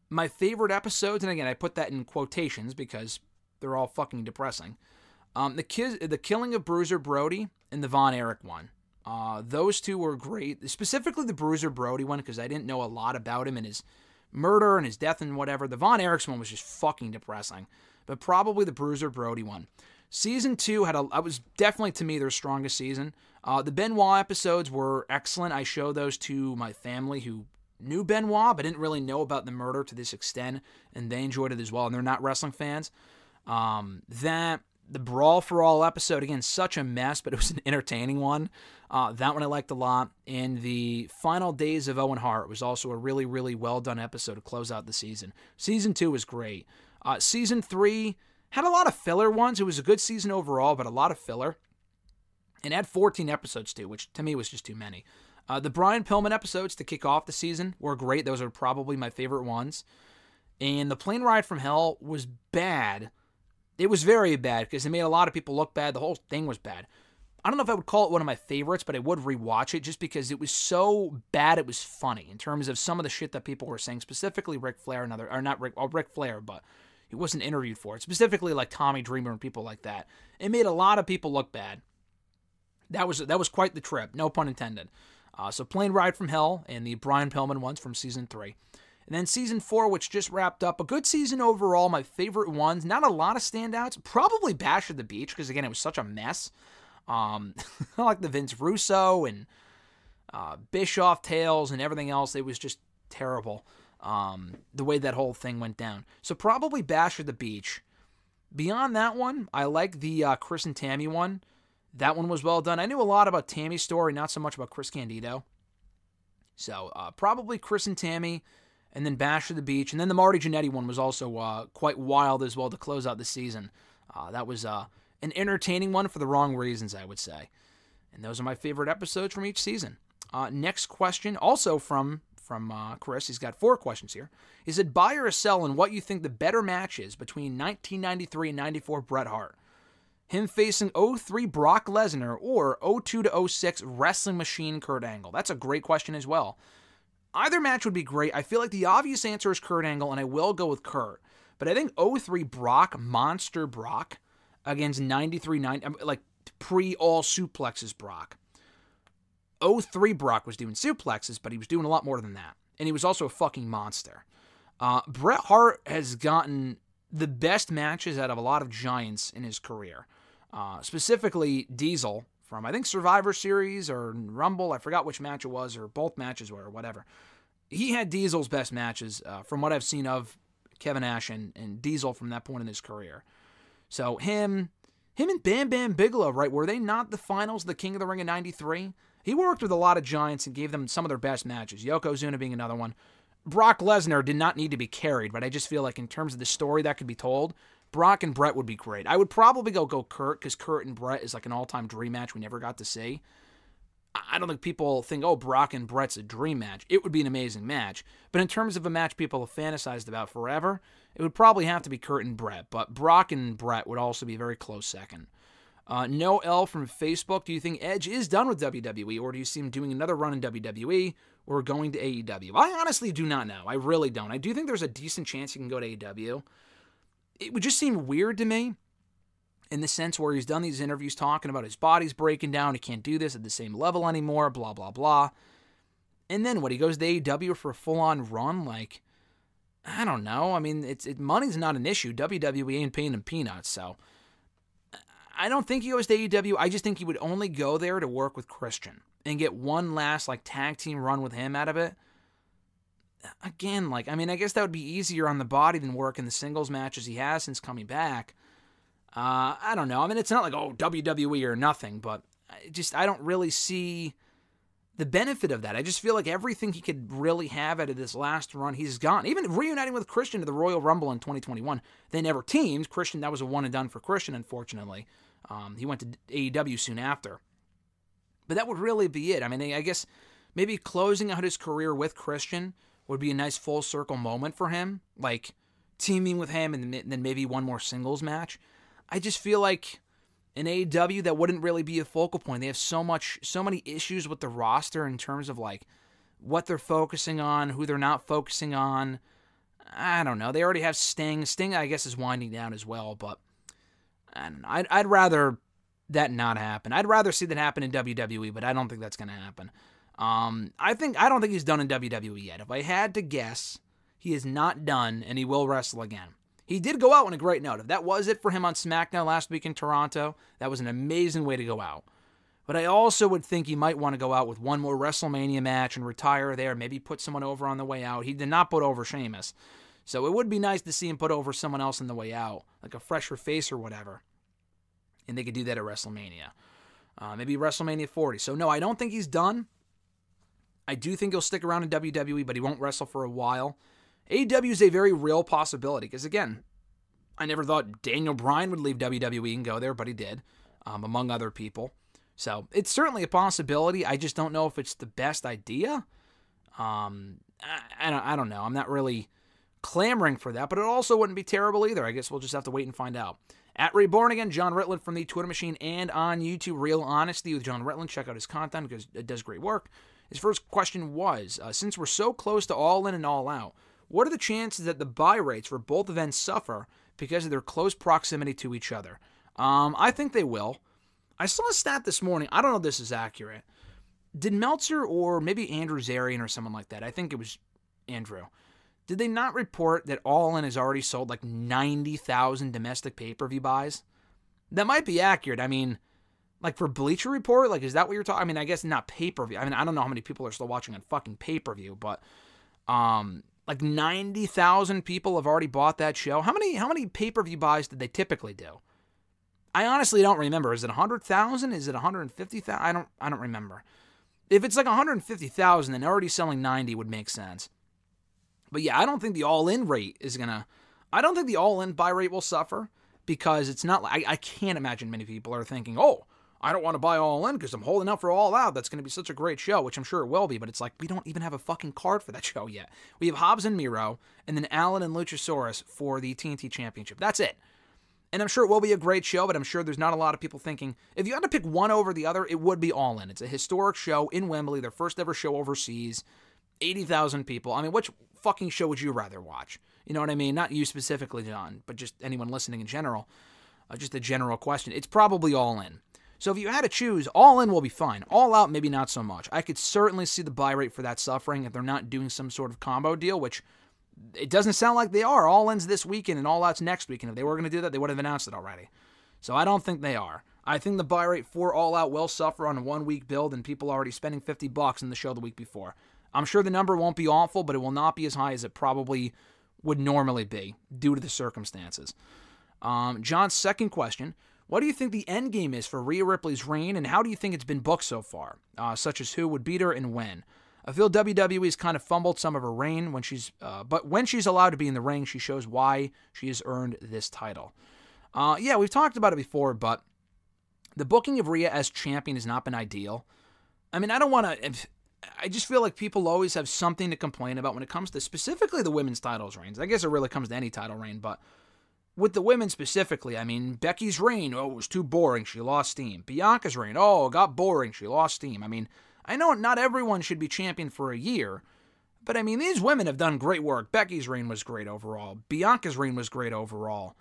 My favorite episodes, and again, I put that in quotations because they're all fucking depressing. The Killing of Bruiser Brody and the Von Erich one. Those 2 were great. Specifically the Bruiser Brody one, because I didn't know a lot about him and his murder and his death and whatever. The Von Erichs one was just fucking depressing. But probably the Bruiser Brody one. Season 2 was definitely, to me, their strongest season. The Benoit episodes were excellent. I showed those to my family who knew Benoit, but didn't really know about the murder to this extent, and they enjoyed it as well, and they're not wrestling fans. The Brawl for All episode, again, such a mess, but it was an entertaining one. That one I liked a lot. And the Final Days of Owen Hart was also a really, really well-done episode to close out the season. Season 2 was great. Season 3 had a lot of filler ones. It was a good season overall, but a lot of filler. And had 14 episodes too, which to me was just too many. The Brian Pillman episodes to kick off the season were great. Those are probably my favorite ones. And the Plane Ride from Hell was bad. It was very bad because it made a lot of people look bad. The whole thing was bad. I don't know if I would call it one of my favorites, but I would rewatch it just because it was so bad it was funny in terms of some of the shit that people were saying, specifically Ric Flair Ric Flair, but he wasn't interviewed for it. Specifically like Tommy Dreamer and people like that. It made a lot of people look bad. That was quite the trip, no pun intended. So Plane Ride from Hell and the Brian Pillman ones from season 3. And then season 4, which just wrapped up. A good season overall. My favorite ones. Not a lot of standouts. Probably Bash at the Beach, because again, it was such a mess. I like the Vince Russo and Bischoff tales and everything else. It was just terrible. The way that whole thing went down. So probably Bash at the Beach. Beyond that one, I like the Chris and Tammy one. That one was well done. I knew a lot about Tammy's story, not so much about Chris Candido. So probably Chris and Tammy, and then Bash at the Beach. And then the Marty Jannetty one was also quite wild as well to close out the season. That was an entertaining one for the wrong reasons, I would say. And those are my favorite episodes from each season. Next question, also from Chris. He's got 4 questions here. He said, buy or sell and what you think the better match is between 1993 and 94 Bret Hart. Him facing 03 Brock Lesnar or 02 to 06 Wrestling Machine Kurt Angle. That's a great question as well. Either match would be great. I feel like the obvious answer is Kurt Angle, and I will go with Kurt. But I think 03 Brock, Monster Brock, against 93, like pre-all suplexes Brock. 03 Brock was doing suplexes, but he was doing a lot more than that. And he was also a fucking monster. Bret Hart has gotten the best matches out of a lot of giants in his career. Specifically Diesel from, I think, Survivor Series or Rumble. I forgot which match it was, or both matches were, or whatever. He had Diesel's best matches from what I've seen of Kevin Nash and Diesel from that point in his career. So him and Bam Bam Bigelow, right, were they not the finals of the King of the Ring in 93? He worked with a lot of giants and gave them some of their best matches, Yokozuna being another one. Brock Lesnar did not need to be carried, but I just feel like in terms of the story that could be told, Brock and Bret would be great. I would probably go Kurt, because Kurt and Bret is like an all-time dream match we never got to see. I don't think people think, oh, Brock and Bret's a dream match. It would be an amazing match. But in terms of a match people have fantasized about forever, it would probably have to be Kurt and Bret. But Brock and Bret would also be a very close second. No L from Facebook. Do you think Edge is done with WWE, or do you see him doing another run in WWE or going to AEW? I honestly do not know. I really don't. I do think there's a decent chance he can go to AEW. It would just seem weird to me in the sense where he's done these interviews talking about his body's breaking down, he can't do this at the same level anymore, blah, blah, blah. And then what, he goes to AEW for a full-on run? Like, I don't know. I mean, money's not an issue. WWE ain't paying him peanuts, so I don't think he goes to AEW. I just think he would only go there to work with Christian and get one last, like, tag team run with him out of it. Again, like, I mean, I guess that would be easier on the body than working the singles matches he has since coming back. I don't know. I mean, it's not like, oh, WWE or nothing, but I don't really see the benefit of that. I just feel like everything he could really have out of this last run, he's gone. Even reuniting with Christian to the Royal Rumble in 2021, they never teamed. Christian, that was a one and done for Christian, unfortunately. He went to AEW soon after. But that would really be it. I mean, I guess maybe closing out his career with Christian would be a nice full circle moment for him, like teaming with him and then maybe one more singles match. I just feel like in AEW that wouldn't really be a focal point. They have so many issues with the roster in terms of like what they're focusing on, who they're not focusing on. I don't know. They already have Sting. Sting, I guess, is winding down as well, but I don't know. I'd rather that not happen. I'd rather see that happen in WWE, but I don't think that's going to happen. I don't think he's done in WWE yet. If I had to guess, he is not done, and he will wrestle again. He did go out on a great note. If that was it for him on SmackDown last week in Toronto, that was an amazing way to go out. But I also would think he might want to go out with one more WrestleMania match and retire there, maybe put someone over on the way out. He did not put over Sheamus. So it would be nice to see him put over someone else on the way out, like a fresher face or whatever. And they could do that at WrestleMania. Maybe WrestleMania 40. So no, I don't think he's done. I do think he'll stick around in WWE, but he won't wrestle for a while. AEW is a very real possibility, because again, I never thought Daniel Bryan would leave WWE and go there, but he did, among other people. So it's certainly a possibility. I just don't know if it's the best idea. I don't know. I'm not really clamoring for that, but it also wouldn't be terrible either. I guess we'll just have to wait and find out. At Reborn Again, John Ritland from the Twitter Machine and on YouTube, Real Honesty with John Ritland. Check out his content because it does great work. His first question was, since we're so close to All In and All Out, what are the chances that the buy rates for both events suffer because of their close proximity to each other? I think they will. I saw a stat this morning. I don't know if this is accurate. Did Meltzer or maybe Andrew Zarian or someone like that, I think it was Andrew, did they not report that All In has already sold like 90,000 domestic pay-per-view buys? That might be accurate. I mean, like for Bleacher Report, like is that what you're talking? I mean, I guess not pay-per-view. I mean, I don't know how many people are still watching on fucking pay-per-view, but like 90,000 people have already bought that show. How many pay-per-view buys did they typically do? I honestly don't remember. Is it 100,000? Is it 150,000? I don't remember. If it's like 150,000, then already selling 90 would make sense. But yeah, I don't think the all-in rate is gonna. I don't think the all-in buy rate will suffer because it's not like I can't imagine many people are thinking, oh, I don't want to buy All In because I'm holding out for All Out. That's going to be such a great show, which I'm sure it will be, but it's like we don't even have a fucking card for that show yet. We have Hobbs and Miro, and then Allen and Luchasaurus for the TNT Championship. That's it. And I'm sure it will be a great show, but I'm sure there's not a lot of people thinking, if you had to pick one over the other, it would be All In. It's a historic show in Wembley, their first ever show overseas, 80,000 people. I mean, which fucking show would you rather watch? You know what I mean? Not you specifically, John, but just anyone listening in general. Just a general question. It's probably All In. So if you had to choose, All In will be fine. All Out, maybe not so much. I could certainly see the buy rate for that suffering if they're not doing some sort of combo deal, which it doesn't sound like they are. All In's this weekend and All Out's next weekend. If they were going to do that, they would have announced it already. So I don't think they are. I think the buy rate for All Out will suffer on a one-week build and people already spending $50 in the show the week before. I'm sure the number won't be awful, but it will not be as high as it probably would normally be due to the circumstances. John's second question, what do you think the end game is for Rhea Ripley's reign, and how do you think it's been booked so far, such as who would beat her and when? I feel WWE's kind of fumbled some of her reign, but when she's allowed to be in the ring, she shows why she has earned this title. Yeah, we've talked about it before, but the booking of Rhea as champion has not been ideal. I mean, I just feel like people always have something to complain about when it comes to specifically the women's titles reigns. I guess it really comes to any title reign, but with the women specifically, I mean, Becky's reign, it was too boring, she lost steam. Bianca's reign, it got boring, she lost steam. I mean, I know not everyone should be champion for a year, but I mean, these women have done great work. Becky's reign was great overall. Bianca's reign was great overall.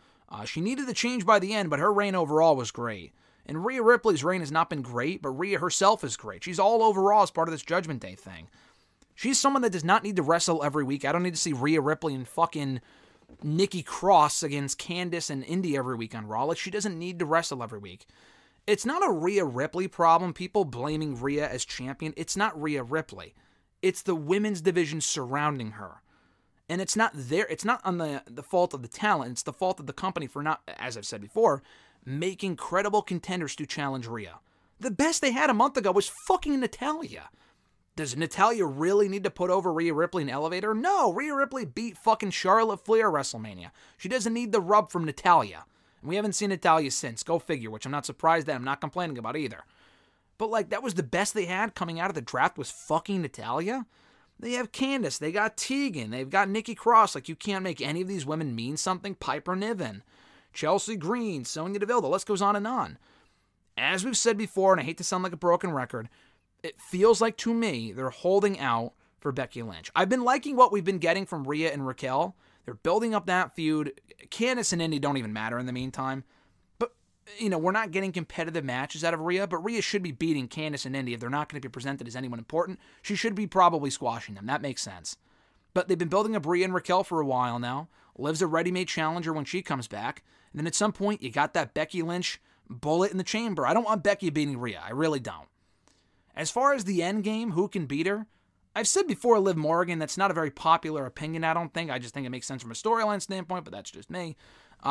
She needed the change by the end, but her reign overall was great. And Rhea Ripley's reign has not been great, but Rhea herself is great. She's all over Raw as part of this Judgment Day thing. She's someone that does not need to wrestle every week. I don't need to see Rhea Ripley and fucking Nikki Cross against Candace and Indy every week on Raw. Like, she doesn't need to wrestle every week. It's not a Rhea Ripley problem, people blaming Rhea as champion. It's not Rhea Ripley. It's the women's division surrounding her. And it's not on the fault of the talent. It's the fault of the company for not, as I've said before, making credible contenders to challenge Rhea. The best they had a month ago was fucking Natalya. Does Natalya really need to put over Rhea Ripley and elevate her? No, Rhea Ripley beat fucking Charlotte Flair at WrestleMania. She doesn't need the rub from Natalya. And we haven't seen Natalya since. Go figure, which I'm not surprised at. I'm not complaining about either. But, like, that was the best they had coming out of the draft was fucking Natalya? They have Candace. They got Tegan. They've got Nikki Cross. Like, you can't make any of these women mean something. Piper Niven, Chelsea Green, Sonya Deville. The list goes on and on. As we've said before, and I hate to sound like a broken record, it feels like, to me, they're holding out for Becky Lynch. I've been liking what we've been getting from Rhea and Raquel. They're building up that feud. Candace and Indy don't even matter in the meantime. But, you know, we're not getting competitive matches out of Rhea, but Rhea should be beating Candace and Indy if they're not going to be presented as anyone important. She should be probably squashing them. That makes sense. But they've been building up Rhea and Raquel for a while now. Liv's a ready-made challenger when she comes back. And then at some point, you got that Becky Lynch bullet in the chamber. I don't want Becky beating Rhea. I really don't. As far as the end game, who can beat her? I've said before, Liv Morgan, that's not a very popular opinion, I don't think. I just think it makes sense from a storyline standpoint, but that's just me.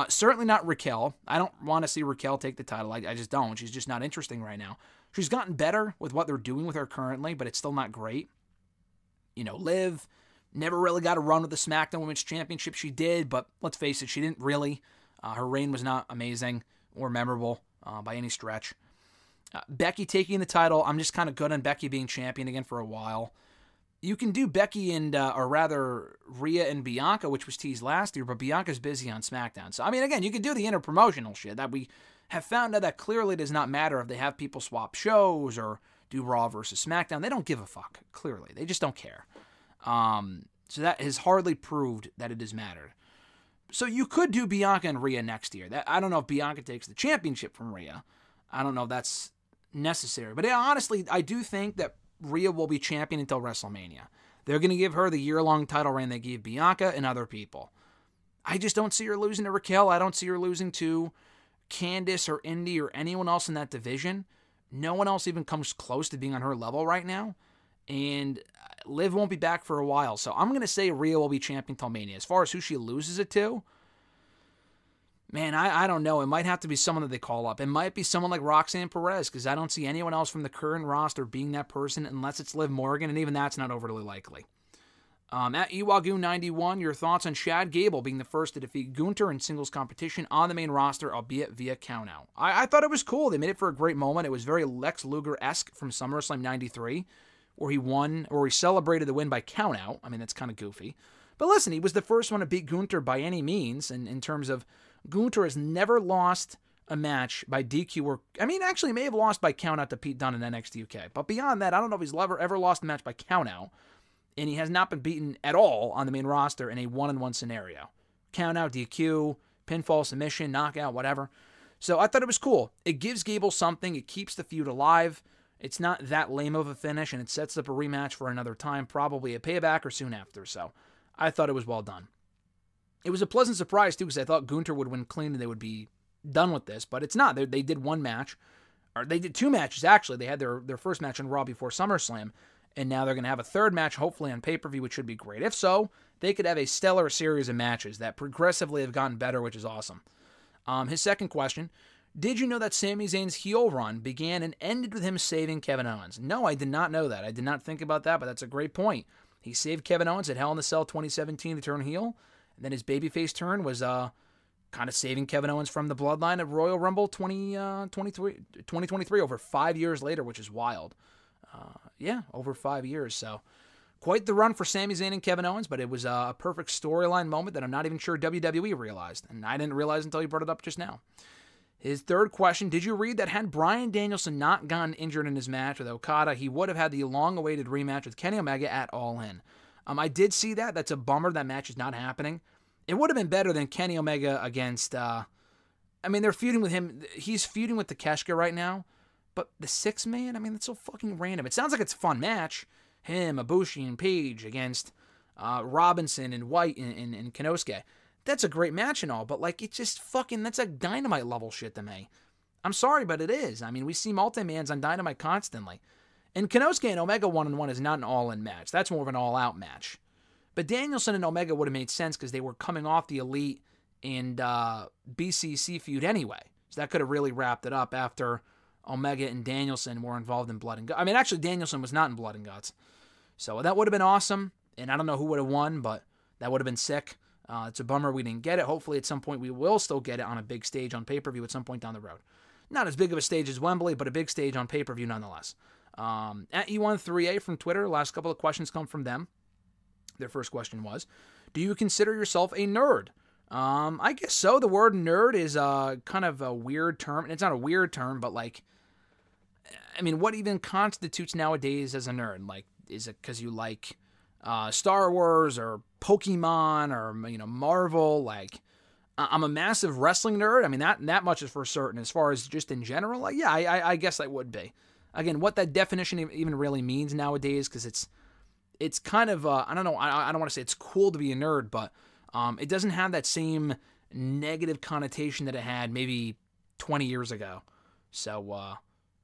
Certainly not Raquel. I don't want to see Raquel take the title. I just don't. She's just not interesting right now. She's gotten better with what they're doing with her currently, but it's still not great. You know, Liv never really got a run with the SmackDown Women's Championship. She did, but let's face it, she didn't really. Her reign was not amazing or memorable by any stretch. Becky taking the title, I'm just kind of good on Becky being champion again for a while. You can do Becky and, or rather, Rhea and Bianca, which was teased last year, but Bianca's busy on SmackDown. So, I mean, again, you can do the interpromotional shit that we have found out that clearly does not matter if they have people swap shows or do Raw versus SmackDown. They don't give a fuck, clearly. They just don't care. So that has hardly proved that it has mattered. So you could do Bianca and Rhea next year. I don't know if Bianca takes the championship from Rhea. I don't know if that's necessary. But honestly, I do think that Rhea will be champion until WrestleMania. They're going to give her the year-long title reign they gave Bianca and other people. I just don't see her losing to Raquel. I don't see her losing to Candace or Indy or anyone else in that division. No one else even comes close to being on her level right now. And Liv won't be back for a while. So I'm going to say Rhea will be champion till Mania. As far as who she loses it to, man, I don't know. It might have to be someone that they call up. It might be someone like Roxanne Perez, because I don't see anyone else from the current roster being that person unless it's Liv Morgan, and even that's not overly likely. At Iwagu91, your thoughts on Chad Gable being the first to defeat Gunter in singles competition on the main roster, albeit via countout. I thought it was cool. They made it for a great moment. It was very Lex Luger-esque from SummerSlam 93, where he won, or he celebrated the win by countout. I mean, that's kind of goofy. But listen, he was the first one to beat Gunter by any means, and in terms of Gunter has never lost a match by DQ or, I mean, actually may have lost by countout to Pete Dunne in NXT UK. But beyond that, I don't know if he's ever lost a match by countout, and he has not been beaten at all on the main roster in a one-on-one scenario. Countout, DQ, pinfall, submission, knockout, whatever. So I thought it was cool. It gives Gable something. It keeps the feud alive. It's not that lame of a finish, and it sets up a rematch for another time, probably a Payback or soon after. So I thought it was well done. It was a pleasant surprise, too, because I thought Gunter would win clean and they would be done with this, but it's not. They did one match, or they did two matches, actually. They had their first match on Raw before SummerSlam, and now they're going to have a third match, hopefully on pay-per-view, which should be great. If so, they could have a stellar series of matches that progressively have gotten better, which is awesome. His second question, did you know that Sami Zayn's heel run began and ended with him saving Kevin Owens? No, I did not know that. I did not think about that, but that's a great point. He saved Kevin Owens at Hell in a Cell 2017 to turn heel, and then his babyface turn was kind of saving Kevin Owens from the bloodline at Royal Rumble 2023 over 5 years later, which is wild. Yeah, over 5 years. So quite the run for Sami Zayn and Kevin Owens, but it was a perfect storyline moment that I'm not even sure WWE realized, and I didn't realize until you brought it up just now. His third question, did you read that had Bryan Danielson not gotten injured in his match with Okada, he would have had the long-awaited rematch with Kenny Omega at All In? I did see that. That's a bummer. That match is not happening. It would have been better than Kenny Omega against, I mean, they're feuding with him. He's feuding with Takeshita right now. But the 6-man, I mean, that's so fucking random. It sounds like it's a fun match. Him, Ibushi, and Page against Robinson and White and Konosuke. That's a great match and all, but, like, it's just fucking, that's like Dynamite level shit to me. I'm sorry, but it is. I mean, we see multi-mans on Dynamite constantly. And Konosuke and Omega 1-on-1 is not an all-in match. That's more of an all-out match. But Danielson and Omega would have made sense because they were coming off the Elite and BCC feud anyway. So that could have really wrapped it up after Omega and Danielson were involved in Blood and Guts. I mean, actually, Danielson was not in Blood and Guts. So that would have been awesome. And I don't know who would have won, but that would have been sick. It's a bummer we didn't get it. Hopefully, at some point, we will still get it on a big stage on pay-per-view at some point down the road. Not as big of a stage as Wembley, but a big stage on pay-per-view nonetheless. At E13A from Twitter, last couple of questions come from them. Their first question was, do you consider yourself a nerd? I guess so. The word nerd is kind of a weird term. And it's not a weird term, but like, I mean, what even constitutes nowadays as a nerd? Like, is it because you like Star Wars or Pokemon or, you know, Marvel? Like, I'm a massive wrestling nerd. I mean, that much is for certain. As far as just in general, like, yeah, I guess I would be. Again, what that definition even really means nowadays, because it's kind of, I don't know, I don't want to say it's cool to be a nerd, but it doesn't have that same negative connotation that it had maybe 20 years ago. So,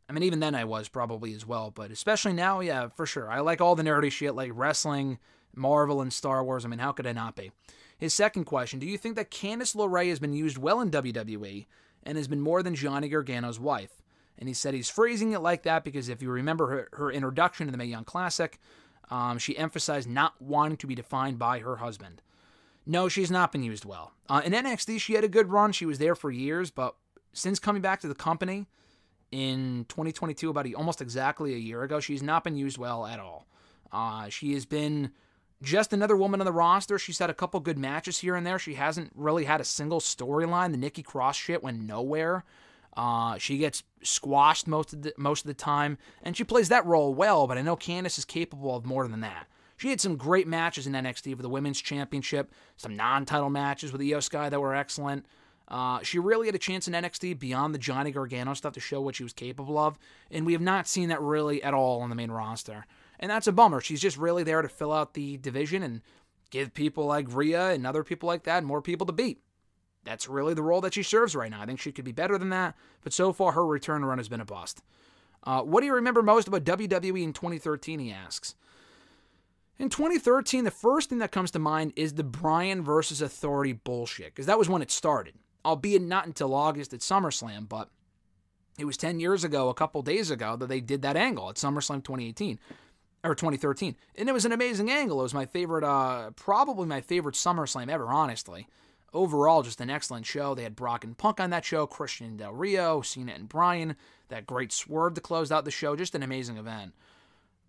I mean, even then I was probably as well, but especially now, yeah, for sure. I like all the nerdy shit, like wrestling, Marvel, and Star Wars. I mean, how could I not be? His second question, do you think that Candace LaRae has been used well in WWE and has been more than Johnny Gargano's wife? And he said he's phrasing it like that because if you remember her introduction to the Mae Young Classic, she emphasized not wanting to be defined by her husband. No, she's not been used well. In NXT, she had a good run. She was there for years, but since coming back to the company in 2022, about almost exactly a year ago, she's not been used well at all. She has been just another woman on the roster. She's had a couple good matches here and there. She hasn't really had a single storyline. The Nikki Cross shit went nowhere. She gets squashed most of the time, and she plays that role well, but I know Candace is capable of more than that. She had some great matches in NXT for the Women's Championship, some non-title matches with Io Sky that were excellent. She really had a chance in NXT beyond the Johnny Gargano stuff to show what she was capable of, and we have not seen that really at all on the main roster. And that's a bummer. She's just really there to fill out the division and give people like Rhea and other people like that more people to beat. That's really the role that she serves right now. I think she could be better than that, but so far her return run has been a bust. What do you remember most about WWE in 2013, he asks. In 2013, the first thing that comes to mind is the Bryan versus Authority bullshit, because that was when it started, albeit not until August at SummerSlam, but it was 10 years ago, a couple days ago, that they did that angle at SummerSlam 2018, or 2013, and it was an amazing angle. It was my favorite, probably my favorite SummerSlam ever, honestly. Overall, just an excellent show. They had Brock and Punk on that show, Christian Del Rio, Cena and Bryan, that great swerve to close out the show, just an amazing event.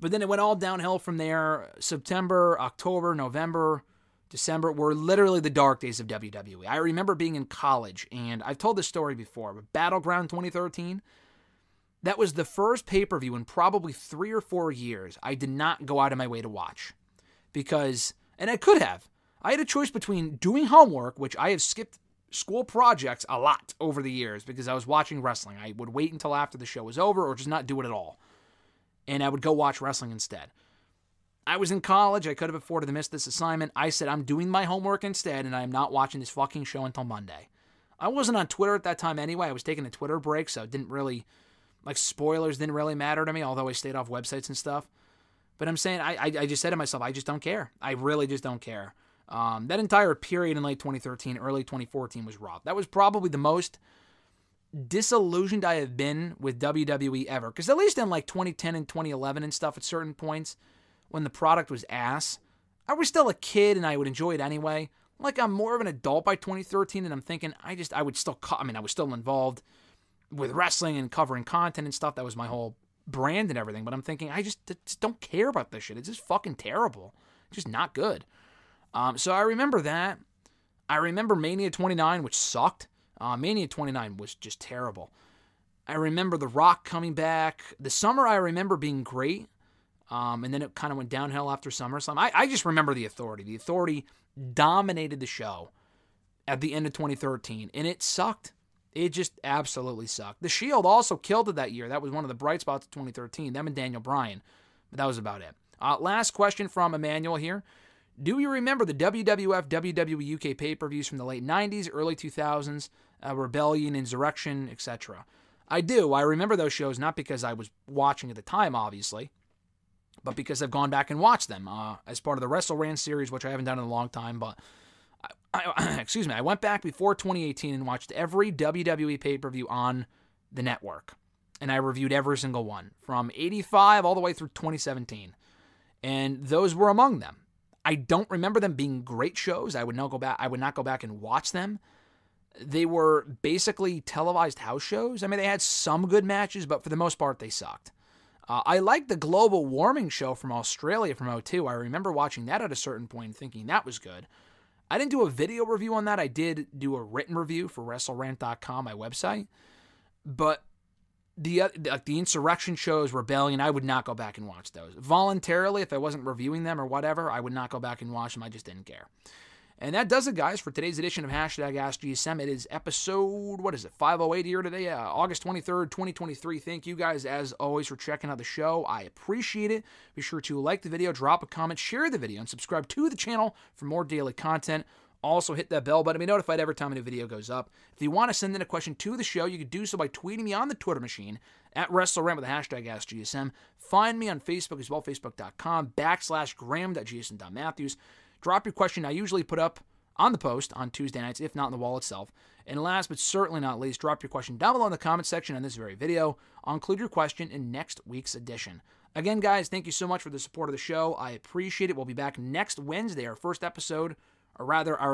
But then it went all downhill from there. September, October, November, December were literally the dark days of WWE. I remember being in college, and I've told this story before, but Battleground 2013, that was the first pay-per-view in probably 3 or 4 years I did not go out of my way to watch. Because, and I could have, I had a choice between doing homework, which I have skipped school projects a lot over the years because I was watching wrestling. I would wait until after the show was over or just not do it at all. And I would go watch wrestling instead. I was in college. I could have afforded to miss this assignment. I said, I'm doing my homework instead, and I am not watching this fucking show until Monday. I wasn't on Twitter at that time anyway. I was taking a Twitter break, so it didn't really, like, spoilers didn't really matter to me, although I stayed off websites and stuff. But I'm saying, I just said to myself, I just don't care. I really just don't care. That entire period in late 2013, early 2014 was rough. That was probably the most disillusioned I have been with WWE ever. Because at least in like 2010 and 2011 and stuff at certain points, when the product was ass, I was still a kid and I would enjoy it anyway. Like I'm more of an adult by 2013 and I'm thinking I was still involved with wrestling and covering content and stuff. That was my whole brand and everything. But I'm thinking I just don't care about this shit. It's just fucking terrible. It's just not good. So I remember that. I remember Mania 29, which sucked. Mania 29 was just terrible. I remember The Rock coming back. The summer I remember being great. And then it kind of went downhill after SummerSlam. I just remember The Authority. The Authority dominated the show. at the end of 2013, and it sucked. It just absolutely sucked. The Shield also killed it that year. That was one of the bright spots of 2013, them and Daniel Bryan. But that was about it. Last question from Emmanuel here. Do you remember the WWF, WWE UK pay-per-views from the late 90s, early 2000s, Rebellion, Insurrection, etc.? I do. I remember those shows not because I was watching at the time, obviously, but because I've gone back and watched them as part of the WrestleRant series, which I haven't done in a long time, but excuse me, I went back before 2018 and watched every WWE pay-per-view on the network, and I reviewed every single one from 85 all the way through 2017, and those were among them. I don't remember them being great shows. I would not go back and watch them. They were basically televised house shows. I mean, they had some good matches, but for the most part, they sucked. I liked the global warming show from Australia from 2002. I remember watching that at a certain point and thinking that was good. I didn't do a video review on that. I did do a written review for WrestleRant.com, my website. But the Insurrection shows, Rebellion, I would not go back and watch those. Voluntarily, if I wasn't reviewing them or whatever, I would not go back and watch them. I just didn't care. And that does it, guys, for today's edition of #AskGSM. It is episode, 508 here today, August 23rd, 2023. Thank you guys, as always, for checking out the show. I appreciate it. Be sure to like the video, drop a comment, share the video, and subscribe to the channel for more daily content. Also, hit that bell button to be notified every time a new video goes up. If you want to send in a question to the show, you can do so by tweeting me on the Twitter machine at WrestleRant with the #AskGSM. Find me on Facebook as well, facebook.com/Graham.GSM.Matthews. Drop your question I usually put up on the post on Tuesday nights, if not in the wall itself. And last but certainly not least, drop your question down below in the comment section on this very video. I'll include your question in next week's edition. Again, guys, thank you so much for the support of the show. I appreciate it. We'll be back next Wednesday, our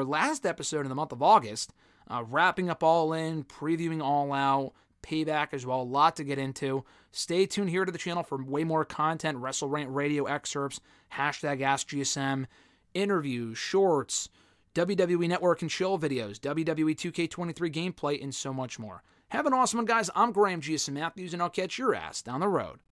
last episode in the month of August, wrapping up All In, previewing All Out, Payback as well. A lot to get into. Stay tuned here to the channel for way more content, WrestleRant radio excerpts, #AskGSM, interviews, shorts, WWE Network and Chill videos, WWE 2K23 gameplay, and so much more. Have an awesome one, guys. I'm Graham GSM Matthews, and I'll catch your ass down the road.